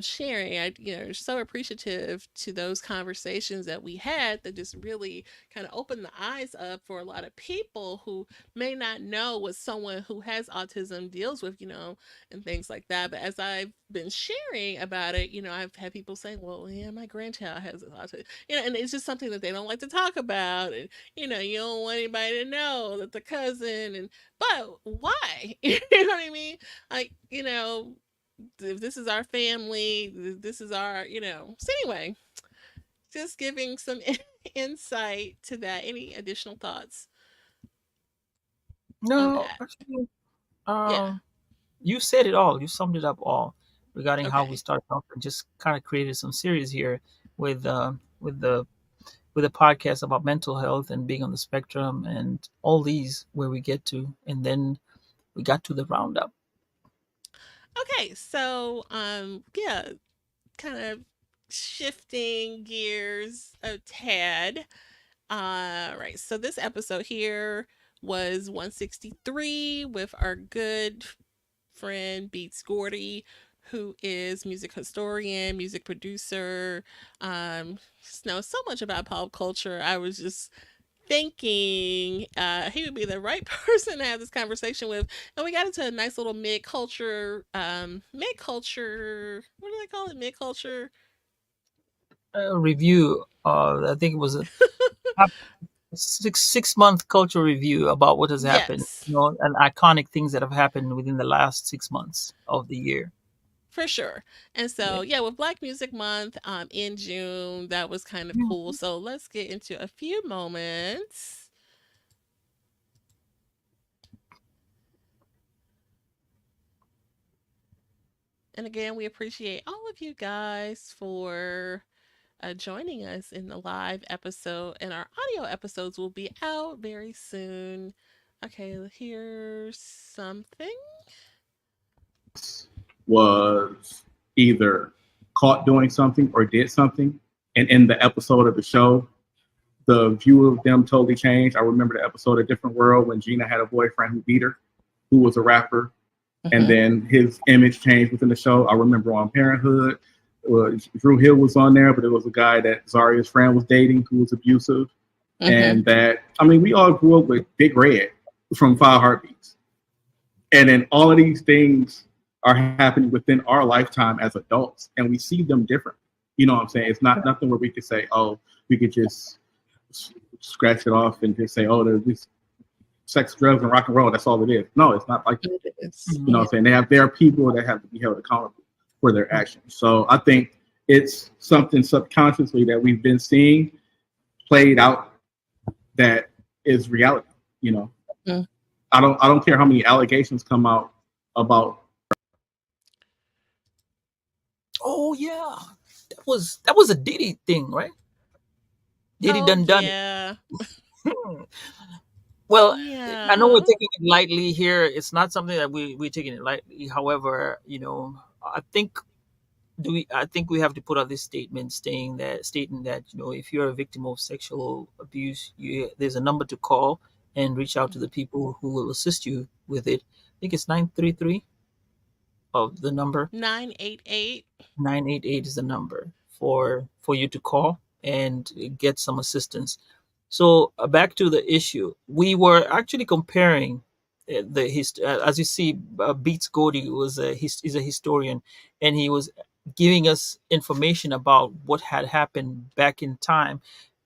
sharing. I so appreciative to those conversations that we had that just really kind of opened the eyes up for a lot of people who may not know what someone who has autism deals with, and things like that. But as I've been sharing about it, I've had people saying, well, yeah, my grandchild has autism, and it's just something that they don't like to talk about. And, you don't want anybody to know that the cousin, but why? You know what I mean? Like, if this is our family, this is our, So anyway, just giving some insight to that. Any additional thoughts on No, that? actually, Yeah. you said it all. You summed it up all regarding how we Okay. started off and just kind of created some series here with with the with a podcast about mental health and being on the spectrum and all these where we get to, and then we got to the roundup. Okay. So, yeah, kind of shifting gears a tad. Right. So this episode here was 163 with our good friend Beats Gordy, who is music historian, music producer, knows so much about pop culture. I was just thinking he would be the right person to have this conversation with. And we got into a nice little mid culture, what do they call it? Mid culture? Review. I think it was a six month cultural review about what has happened. Yes. And iconic things that have happened within the last 6 months of the year. For sure. And Yeah. so, yeah, with Black Music Month in June, that was kind of cool. So let's get into a few moments. And again, we appreciate all of you guys for joining us in the live episode. And our audio episodes will be out very soon. Okay, here's something. Was either caught doing something or did something. And in the episode of the show, the view of them totally changed. I remember the episode of Different World when Gina had a boyfriend who beat her, who was a rapper. And then his image changed within the show. I remember on Parenthood, Drew Hill was on there, but it was a guy that Zaria's friend was dating who was abusive. And that, I mean, we all grew up with Big Red from Five Heartbeats. And then all of these things are happening within our lifetime as adults, and we see them different. You know what I'm saying? It's not nothing where we could say, oh, we could just scratch it off and just say, oh, there's sex, drugs, and rock and roll. That's all it is. No, it's not like that. It is. You know what I'm saying? There are people that have to be held accountable for their actions. So I think it's something subconsciously that we've been seeing played out that is reality. You know, I don't care how many allegations come out about. Oh yeah, that was a Diddy thing, right? Diddy Oh, done it. yeah. Well, I know we're Yeah. taking it lightly here. It's not something that we're taking it lightly. However, I think I think we have to put out this statement stating that if you're a victim of sexual abuse, there's a number to call and reach out to the people who will assist you with it. I think it's 933 of the number. 988. 988 is the number for you to call and get some assistance. So back to the issue, we were actually comparing as you see, Beats Gordy is a historian, and he was giving us information about what had happened back in time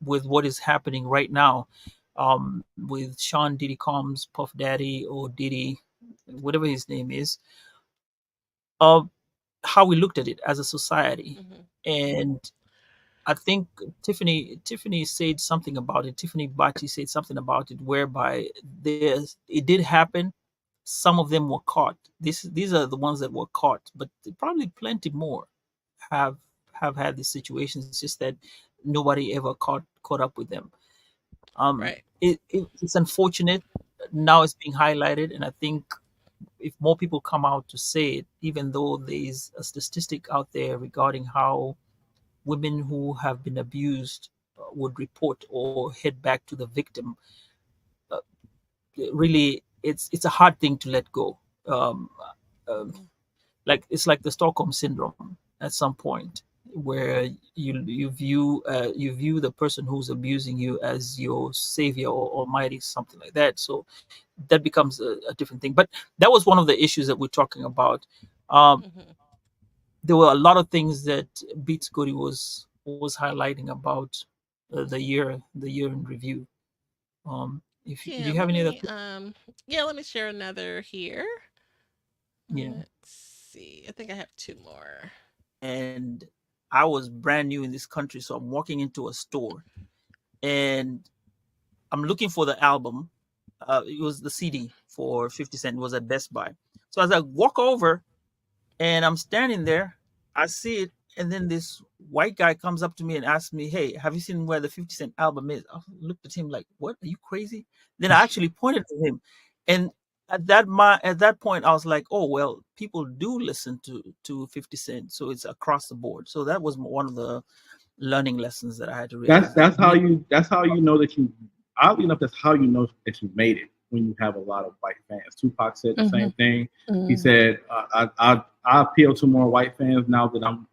with what is happening right now, with Sean Diddy Combs, Puff Daddy, or Diddy, whatever his name is, of how we looked at it as a society. And I think Tiffany said something about it. Tiffany Bati said something about it, whereby it did happen. Some of them were caught. These are the ones that were caught, but probably plenty more have had these situations. It's just that nobody ever caught up with them. Right. It's unfortunate. Now it's being highlighted, and I think if more people come out to say it, even though there is a statistic out there regarding how women who have been abused would report or head back to the victim, uh, really it's a hard thing to let go. Um, like it's like the Stockholm syndrome at some point, where you view the person who's abusing you as your savior or almighty, something like that. So that becomes a different thing. But that was one of the issues that we're talking about. Mhm. There were a lot of things that Beats Gordy was highlighting about the year in review. If do Yeah, you have any other? let me share another here. Yeah. Let's see. I think I have two more. And I was brand new in this country, so I'm walking into a store and I'm looking for the album. It was the CD for 50 Cent. It was at Best Buy. So as I walk over and I'm standing there, I see it, and then this white guy comes up to me and asks me, "Hey, have you seen where the 50 Cent album is?" I looked at him like, "What? Are you crazy?" Then I actually pointed to him, and at that point, I was like, "Oh well, people do listen to 50 Cent, so it's across the board." So that was one of the learning lessons that I had to realize. That's how you know that you, oddly enough, that's how you know that you made it, when you have a lot of white fans. Tupac said the same thing. He said, I appeal to more white fans now that I'm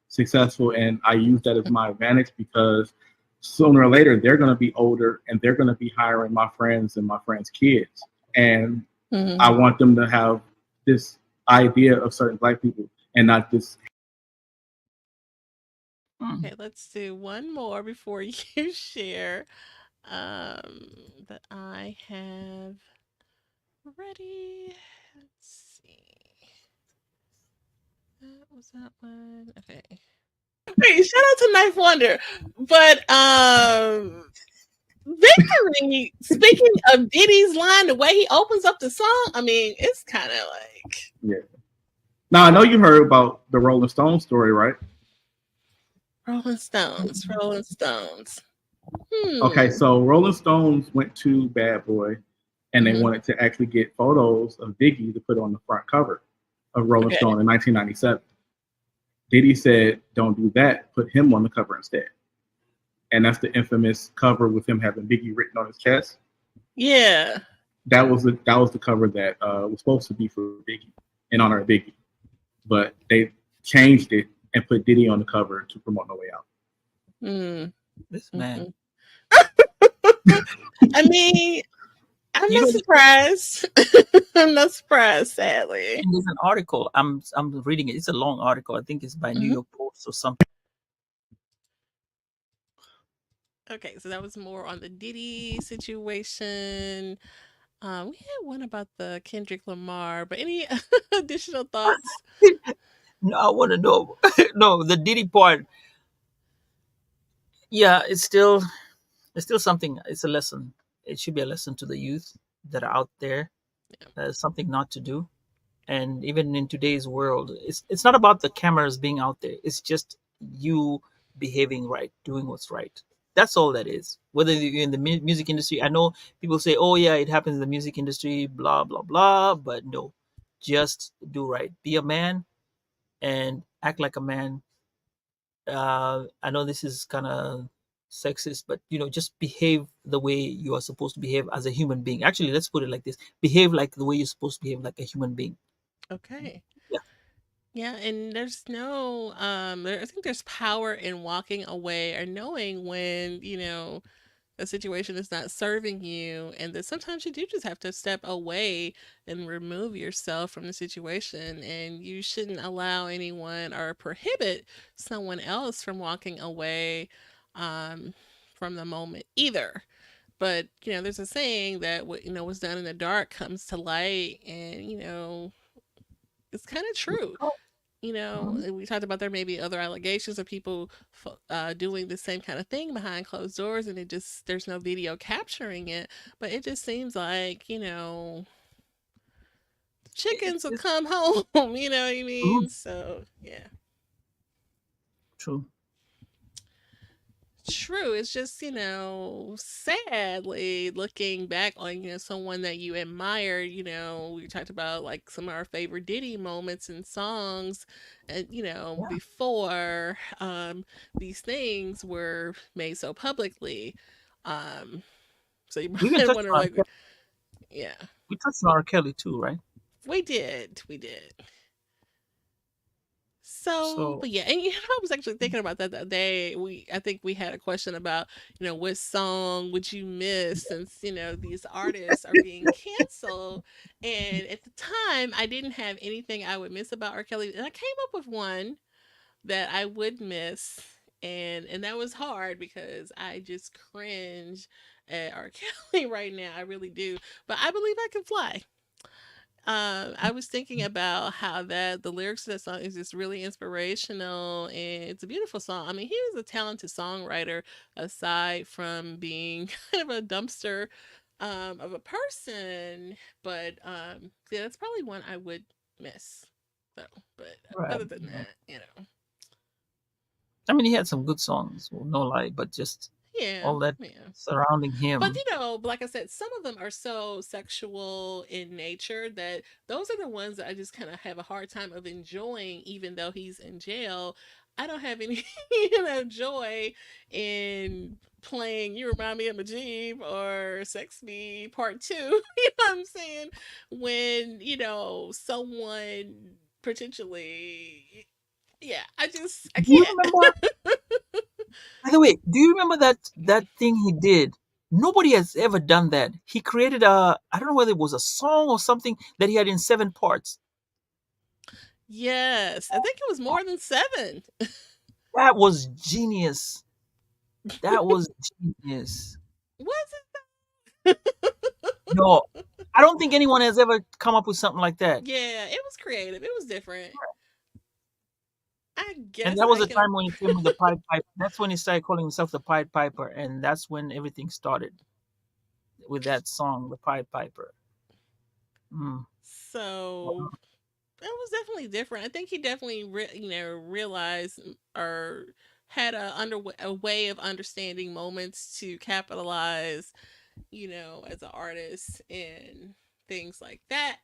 successful, and I use that as my advantage, because sooner or later they're going to be older and they're going to be hiring my friends and my friends' kids, and I want them to have this idea of certain black people and not this. Okay, let's do one more before you share that I have ready. Let's see. That was that one. Okay. Hey, shout out to Knife Wonder. But Victory, speaking of Diddy's line, the way he opens up the song, I mean, it's kind of like. Yeah. Now I know you heard about the Rolling Stones story, right? Rolling Stones. Okay, so Rolling Stones went to Bad Boy, and they wanted to actually get photos of Biggie to put on the front cover of Rolling Stone in 1997. Diddy said, "Don't do that. Put him on the cover instead." And that's the infamous cover with him having Biggie written on his chest. Yeah. That was the cover that was supposed to be for Biggie, in honor of Biggie, but they changed it and put Diddy on the cover to promote No Way Out. This man. I mean, I'm not surprised. I'm not surprised, sadly. And there's an article. I'm reading it. It's a long article. I think it's by New York Post or something. Okay, so that was more on the Diddy situation. We had one about the Kendrick Lamar, but any additional thoughts? No, I want to know. No, the Diddy part. Yeah, it's still something. It's a lesson. It should be a lesson to the youth that are out there. Something not to do. And even in today's world, it's not about the cameras being out there. It's just you behaving right, doing what's right. That's all that is. Whether you're in the music industry, I know people say, "Oh yeah, it happens in the music industry," blah blah blah. But no, just do right. Be a man and act like a man. I know this is kind of sexist, but just behave the way you are supposed to behave as a human being. Actually, let's put it like this: behave like the way you're supposed to behave, like a human being. Okay. Yeah. Yeah, and there's no I think there's power in walking away or knowing when, a situation is not serving you, and that sometimes you do just have to step away and remove yourself from the situation, and you shouldn't allow anyone or prohibit someone else from walking away from the moment either. But there's a saying that what was done in the dark comes to light, and it's kind of true. We talked about there may be other allegations of people doing the same kind of thing behind closed doors, and there's no video capturing it. But it just seems like chickens will come home. You know what I mean? So yeah. True. True. It's just, sadly looking back on, someone that you admire, we talked about like some of our favorite Diddy moments and songs and, Yeah. before these things were made so publicly. Um so you We even might touched wonder on R. like, yeah, We touched on R. Kelly too, right? we did. We did. So, So but yeah, and I was actually thinking about that the other day. I think we had a question about, what song would you miss since, these artists are being canceled. And at the time, I didn't have anything I would miss about R. Kelly. And I came up with one that I would miss. And that was hard because I just cringe at R. Kelly right now. I really do. But I believe I can fly. I was thinking about how the lyrics to that song is just really inspirational and it's a beautiful song. I mean, he was a talented songwriter aside from being kind of a dumpster of a person, but yeah, that's probably one I would miss. So, but right. other than Yeah. that. I mean, he had some good songs, no lie, but just Yeah, all that yeah. surrounding But him. like I said, some of them are so sexual in nature that those are the ones that I just kind of have a hard time of enjoying, even though he's in jail. I don't have any, joy in playing "You Remind Me of Majib" or "Sex Me Part 2." You know what I'm saying? When someone potentially, yeah, I Do you can't. remember? By the way, do you remember that thing he did? Nobody has ever done that. He created I don't know whether it was a song or something that he had in 7 parts. Yes, I think it was more than 7. That was genius. That was genius. Was No, I don't think anyone has ever come up with something like that. Yeah, it was creative. It was different. I And guess that was I the can. time when he came with the Pied Piper. That's when he started calling himself the Pied Piper, and that's when everything started with that song, the Pied Piper. Mm. So it was definitely different. I think he definitely, realized or had a way of understanding moments to capitalize, as an artist and things like that.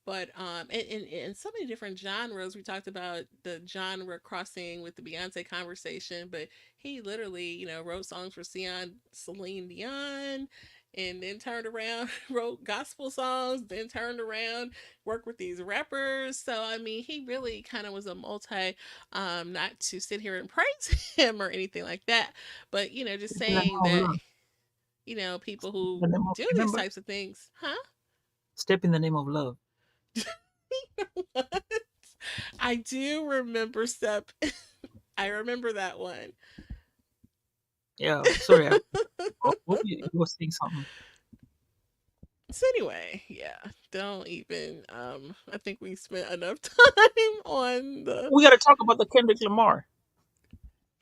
But in so many different genres, we talked about the genre crossing with the Beyonce conversation, but he literally, wrote songs for Celine Dion, and then turned around, wrote gospel songs, then turned around, worked with these rappers. So I mean, he really kind of was a multi, not to sit here and praise him or anything like that, but just Step in the name saying of that, love. people Step in who the name of, do these remember? types of things, huh? Step in the name of love. I do remember Step. I remember that one. Yeah, sorry. What you were saying something. So anyway, yeah, don't even. I think we spent enough time on the We got to talk about the Kendrick Lamar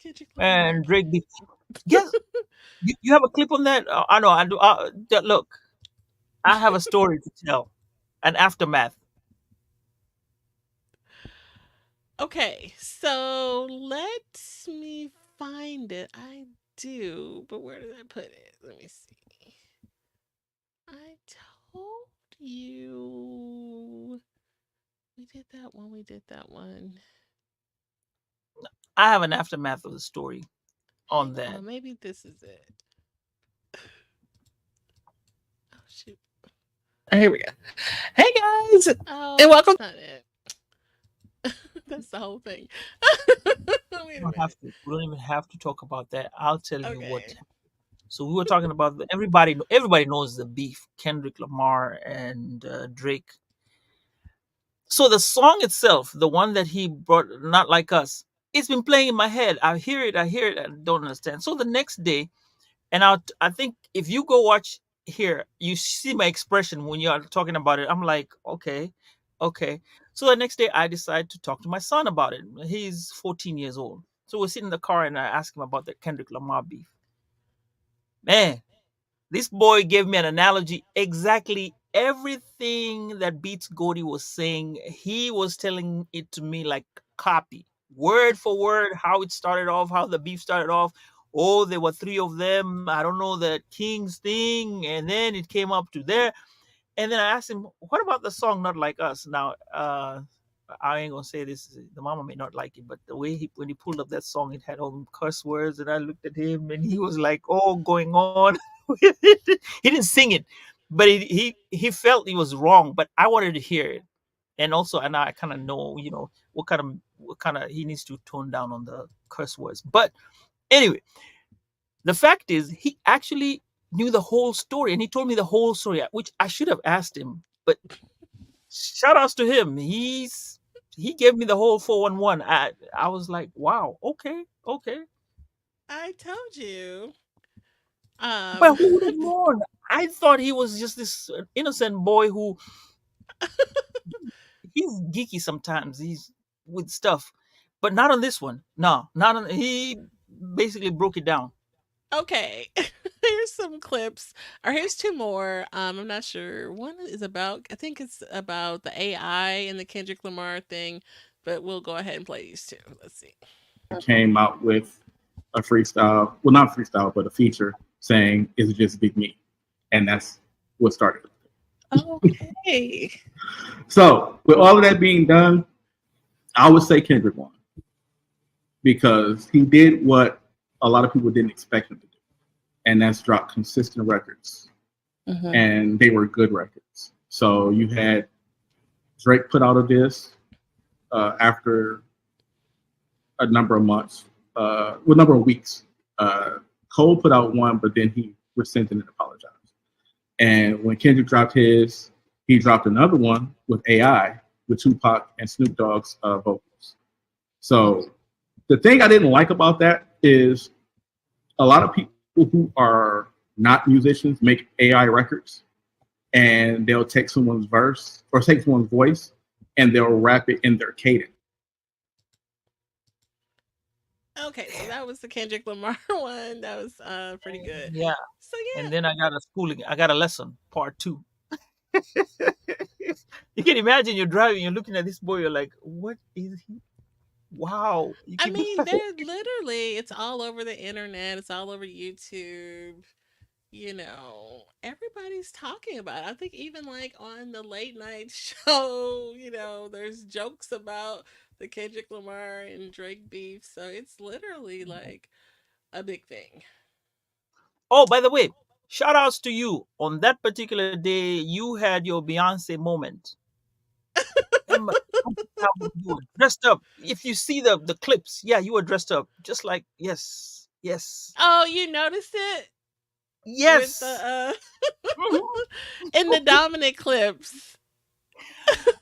Kendrick Lamar. and Drake beef. Guess you have a clip on that? I know. I do. Look, I have a story to tell, an aftermath. Okay, so let me find it. I do, but where did I put it? Let me see. I told you we did that one. We did that one. I have an aftermath of the story on Hang that. on, maybe this is it. Oh shoot. Here we go. Hey guys, Oh, and welcome. That's not it. That's the whole thing. Wait a minute. We don't even have to talk about that. I'll tell you what. Okay. So we were talking about everybody knows the beef, Kendrick Lamar and Drake. So the song itself, the one that he brought, Not Like Us, it's been playing in my head. I hear it, I don't understand. So the next day, and I think if you go watch here, you see my expression when you're talking about it. I'm like, okay, okay. So the next day, I decide to talk to my son about it. He's 14 years old. So we're sitting in the car, and I ask him about the Kendrick Lamar beef. Man, this boy gave me an analogy. Exactly everything that Beats Gordy was saying, he was telling it to me like copy, word for word, how it started off, how the beef started off, oh, there were three of them. I don't know the King's thing, and then it came up to there. And then I asked him, what about the song Not Like Us? Now, I ain't gonna say this, the mama may not like it, but the way when he pulled up that song, it had all them curse words, and I looked at him and he was like, oh, going on with it. He didn't sing it, but he felt he was wrong, but I wanted to hear it. And also, and I kind of know, what kind of he needs to tone down on the curse words. But anyway, the fact is, he actually knew the whole story, and he told me the whole story, which I should have asked him. But shout outs to him. He gave me the whole 411. I was like, wow, okay, okay. I told you. But Um, who would have known? I thought he was just this innocent boy who he's geeky sometimes. He's with stuff, but not on this one. No, not on. He basically broke it down. okay. Here's some clips, or here's two more. I'm not sure. One is about, I think it's about the AI and the Kendrick Lamar thing, but we'll go ahead and play these two. Let's see. Came out with a freestyle, well, not freestyle, but a feature saying, "Is it just big me?" And that's what started. Okay. So, with all of that being done, I would say Kendrick won because he did what a lot of people didn't expect him to do, and that's drop consistent records, and they were good records. So you had Drake put out a diss after a number of months, number of weeks. Cole put out one, but then he resented and apologized. And when Kendrick dropped his, he dropped another one with AI, with Tupac and Snoop Dogg's vocals. So the thing I didn't like about that is a lot of people who are not musicians make AI records, and they'll take someone's verse or take someone's voice and they'll rap it in their cadence. Okay, so that was the Kendrick Lamar one. That was pretty good. Yeah. So yeah. And then I got a lesson, part 2. You can imagine you're driving, you're looking at this boy, you're like, what is he? Wow. I mean, they're literally, it's all over the internet, it's all over YouTube. Everybody's talking about it. I think even like on the late night show, there's jokes about the Kendrick Lamar and Drake beef. So it's literally like a big thing. Oh, by the way, shout outs to you. On that particular day, you had your Beyonce moment. Emma, you were dressed up. If you see the clips, yeah, you were dressed up. Just like, yes, yes, Oh, you noticed it with yes. the in the Dominic clips.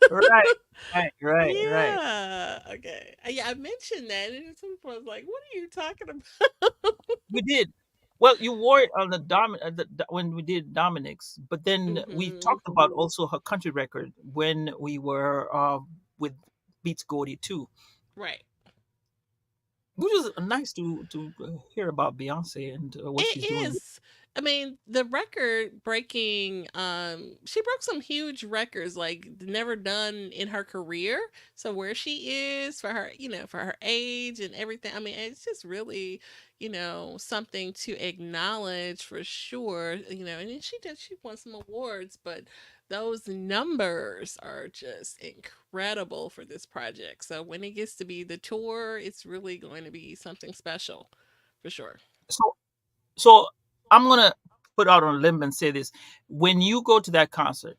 Right, right. Yeah. Okay. Yeah, I mentioned that, and some people was like, "What are you talking about?" We did. Well, you wore it on when we did Dominic's, but then we Mhm. talked about also her country record when we were with Beats Gordy too, Right. which was nice to hear about Beyonce and what It she's doing. is. I mean, the record breaking, she broke some huge records, like never done in her career. So where she is for her, for her age and everything. I mean, it's just really, something to acknowledge for sure. And then she won some awards, but those numbers are just incredible for this project. So when it gets to be the tour, it's really going to be something special for sure. So I'm gonna put out on a limb and say this: when you go to that concert,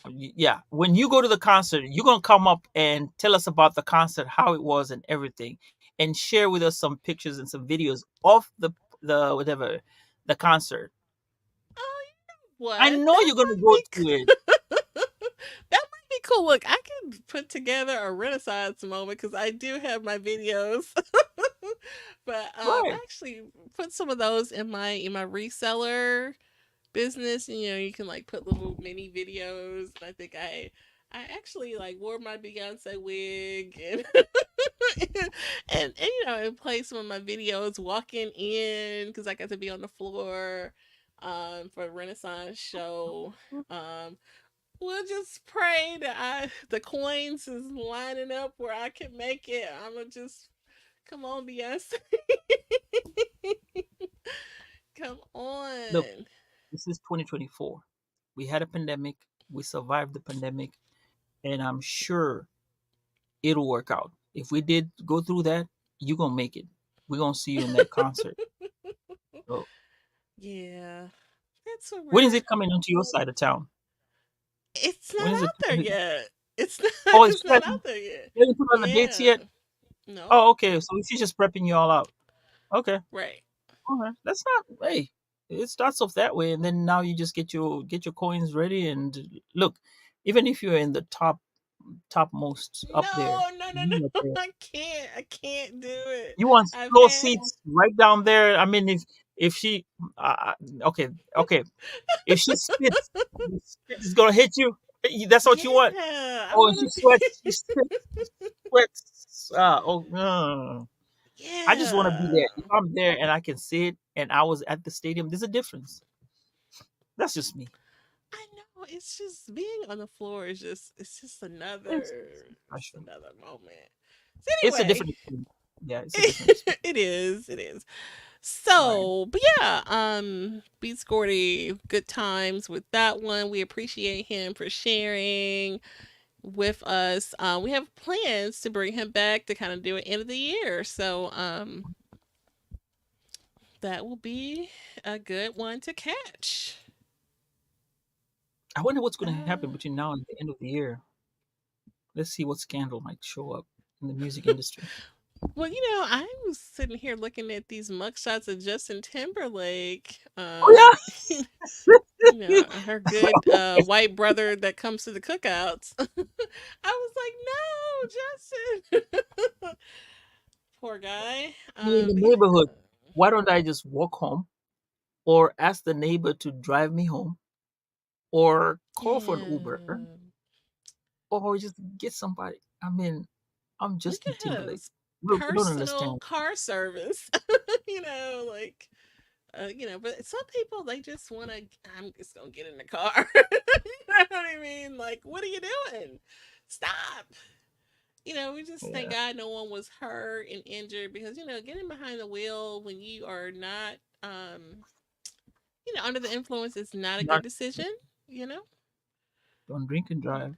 yeah, when you go to the concert, you're gonna come up and tell us about the concert, how it was, and everything, and share with us some pictures and some videos of the whatever the concert. Oh, what? I know you're gonna go to it. That might be cool. Look, I can put together a Renaissance moment because I do have my videos. But I Right. actually put some of those in my reseller business. You can like put little mini videos. And I think I actually like wore my Beyonce wig and and play some of my videos walking in because I got to be on the floor for a Renaissance show. Um we'll just pray that the coins is lining up where I can make it. I'm gonna just Come on, BS. Come Look, on. this is 2024. We had a pandemic. We survived the pandemic, and I'm sure it'll work out. If we did go through that, you're gonna make it. We're gonna see you in that concert. So Yeah, that's what when is we're. it coming into your side of town? It's not When is it? out there yet. It's not. Oh, it's It's not hasn't out there yet. they didn't put on the dates Yeah. yet. No. Oh, okay. So she's just prepping you all out. Okay. Right. Okay. That's not. Hey, it starts off that way, and then now you just get your coins ready and look. Even if you're in the topmost up there, No, no, no, no. you up there. I can't. I can't do it. You want I've floor had. seats right down there. I mean, if she, okay, okay, if she spits, the spit is gonna hit you. That's what you want. Yeah, I Oh, and want she to sweats. She be. spits. She sweats. Oh, no. I just want to be there. Yeah. If I'm there and I can see it, and I was at the stadium, there's a difference. That's just me. I know. It's just being on the floor is just. It's just It's, another. it's It's special. another moment. So It's a anyway, different experience. Yeah, it's a different experience. it is. It is. Right. So, but yeah, Beats Gordy, good times with that one. We appreciate him for sharing with us. We have plans to bring him back to kind of do an end of the year. So, that will be a good one to catch. I wonder what's going to happen Uh, between now and the end of the year. Let's see what scandal might show up in the music industry. well, I was sitting here looking at these mugshots of Justin Timberlake. Oh yeah. Her good white brother that comes to the cookouts. I was like, no, Justin. Poor guy. Me in the But neighborhood. yeah. Why don't I just walk home or ask the neighbor to drive me home or call for an Uber Yeah. or just get somebody? I mean, I'm We Justin could have Timberlake. Look, you don't personal understand. car service. Like but some people they just want to. I'm just gonna get in the car. You know what I mean? Like, what are you doing? Stop. We just thank Yeah, God no one was hurt and injured because getting behind the wheel when you are not under the influence is not a good not decision. You know. don't drink and drive.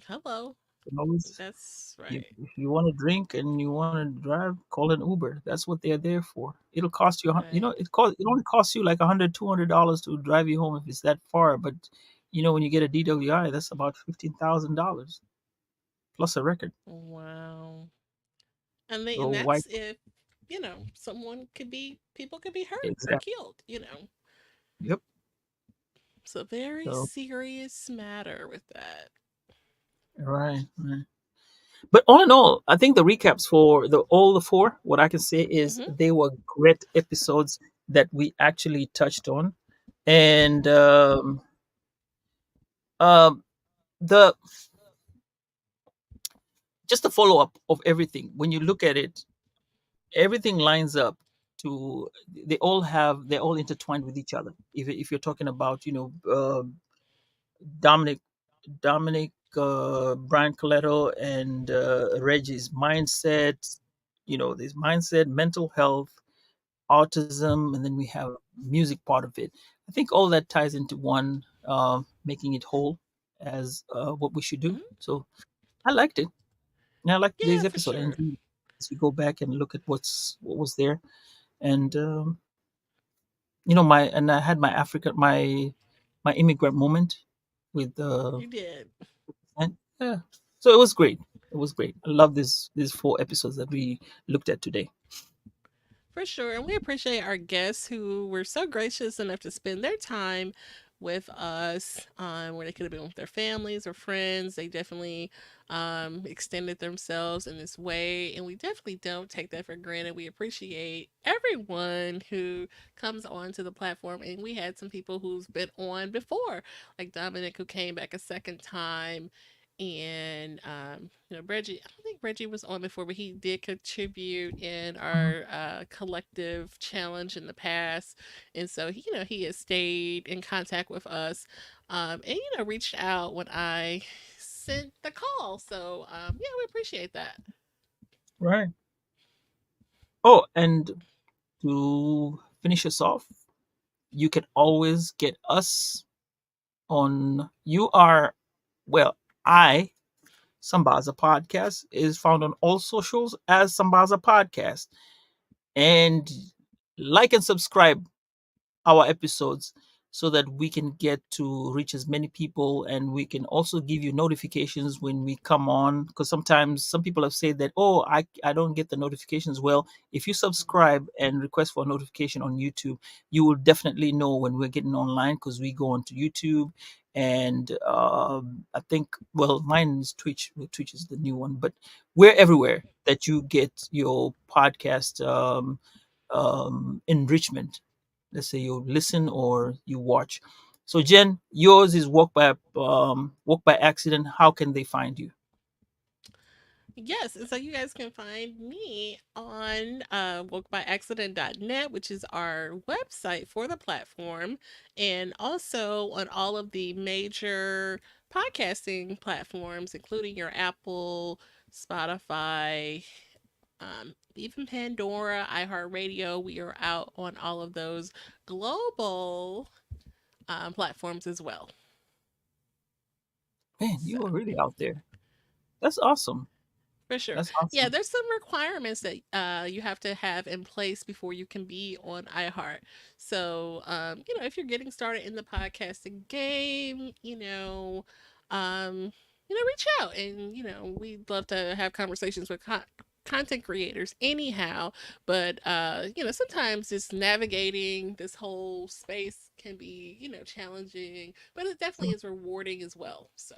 Hello. You always, That's if, right. if you want to drink and you want to drive, call an Uber. That's what they're there for. It'll cost you, Right. it only costs you like $100, $200 to drive you home if it's that far. But when you get a DWI, that's about $15,000 plus a record. Wow. And So why? that's if people could be hurt or Exactly. killed. Yep. It's a very So serious matter with that. right, right. But all in all, I think the recaps for all the four, what I can say is Hmm. they were great episodes that we actually touched on, and um, the just the follow up of everything. When you look at it, everything lines up to they're all intertwined with each other. If you're talking about Dominic Brian Colletto and Reggie's mindset, this mindset, mental health, autism, and then we have music part of it. I think all that ties into one, making it whole as what we should do. Hmm. So I liked it. And I liked Yeah, today's for episode. I sure. enjoyed it as we go back and look at what was there. And I had my immigrant moment with You did. and yeah. So it was great. It was great. I love these four episodes that we looked at today. For sure. And we appreciate our guests who were so gracious enough to spend their time with us, where they could have been with their families or friends. They definitely extended themselves in this way. And we definitely don't take that for granted. We appreciate everyone who comes onto the platform. And we had some people who's been on before, like Dominic, who came back a second time. And Reggie, I don't think Reggie was on before, but he did contribute in Mhm. our collective challenge in the past. And so he has stayed in contact with us, and reached out when I sent the call. So yeah, we appreciate that. Right. Oh, and to finish us off, you can always get us on. You are, well, I Sambaza Podcast is found on all socials as Sambaza Podcast. And like and subscribe our episodes so that we can get to reach as many people, and we can also give you notifications when we come on, because sometimes some people have said that, oh, I don't get the notifications. Well, if you subscribe and request for a notification on YouTube, you will definitely know when we're getting online, because we go onto YouTube. And I think, well, mine is Twitch. Twitch is the new one, but we're everywhere that you get your podcast enrichment. Let's say you listen or you watch. So Jen, yours is walk by accident. How can they find you? Yes, and so you guys can find me on wokebyaccident.net, which is our website for the platform, and also on all of the major podcasting platforms, including your Apple, Spotify, even Pandora, iHeartRadio. We are out on all of those global platforms as well. Man, So. you are really out there. That's awesome. For sure. That's Yeah, awesome. there's some requirements that you have to have in place before you can be on iHeart. So, if you're getting started in the podcasting game, reach out, and we'd love to have conversations with content creators anyhow. But sometimes just navigating this whole space can be challenging, but it definitely is rewarding as well. So.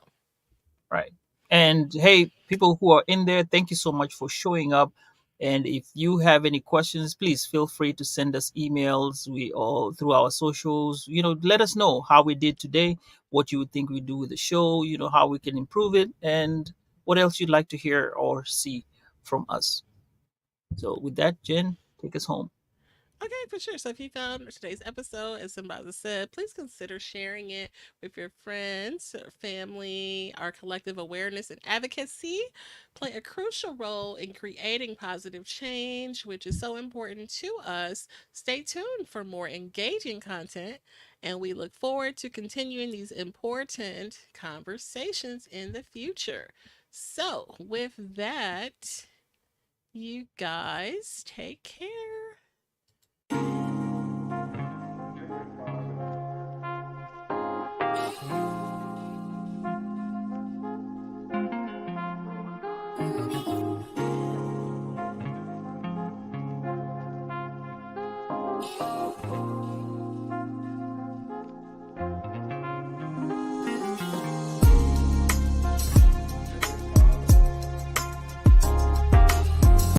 Right. And hey, people who are in there, thank you so much for showing up. And if you have any questions, please feel free to send us emails. We all through our socials. Let us know how we did today, what you would think we do with the show. How we can improve it, and what else you'd like to hear or see from us. So with that, Jen, take us home. Okay, for sure. So if you found today's episode, as Sambaza said, please consider sharing it with your friends, or family. Our collective awareness and advocacy play a crucial role in creating positive change, which is so important to us. Stay tuned for more engaging content, and we look forward to continuing these important conversations in the future. So, with that, you guys take care.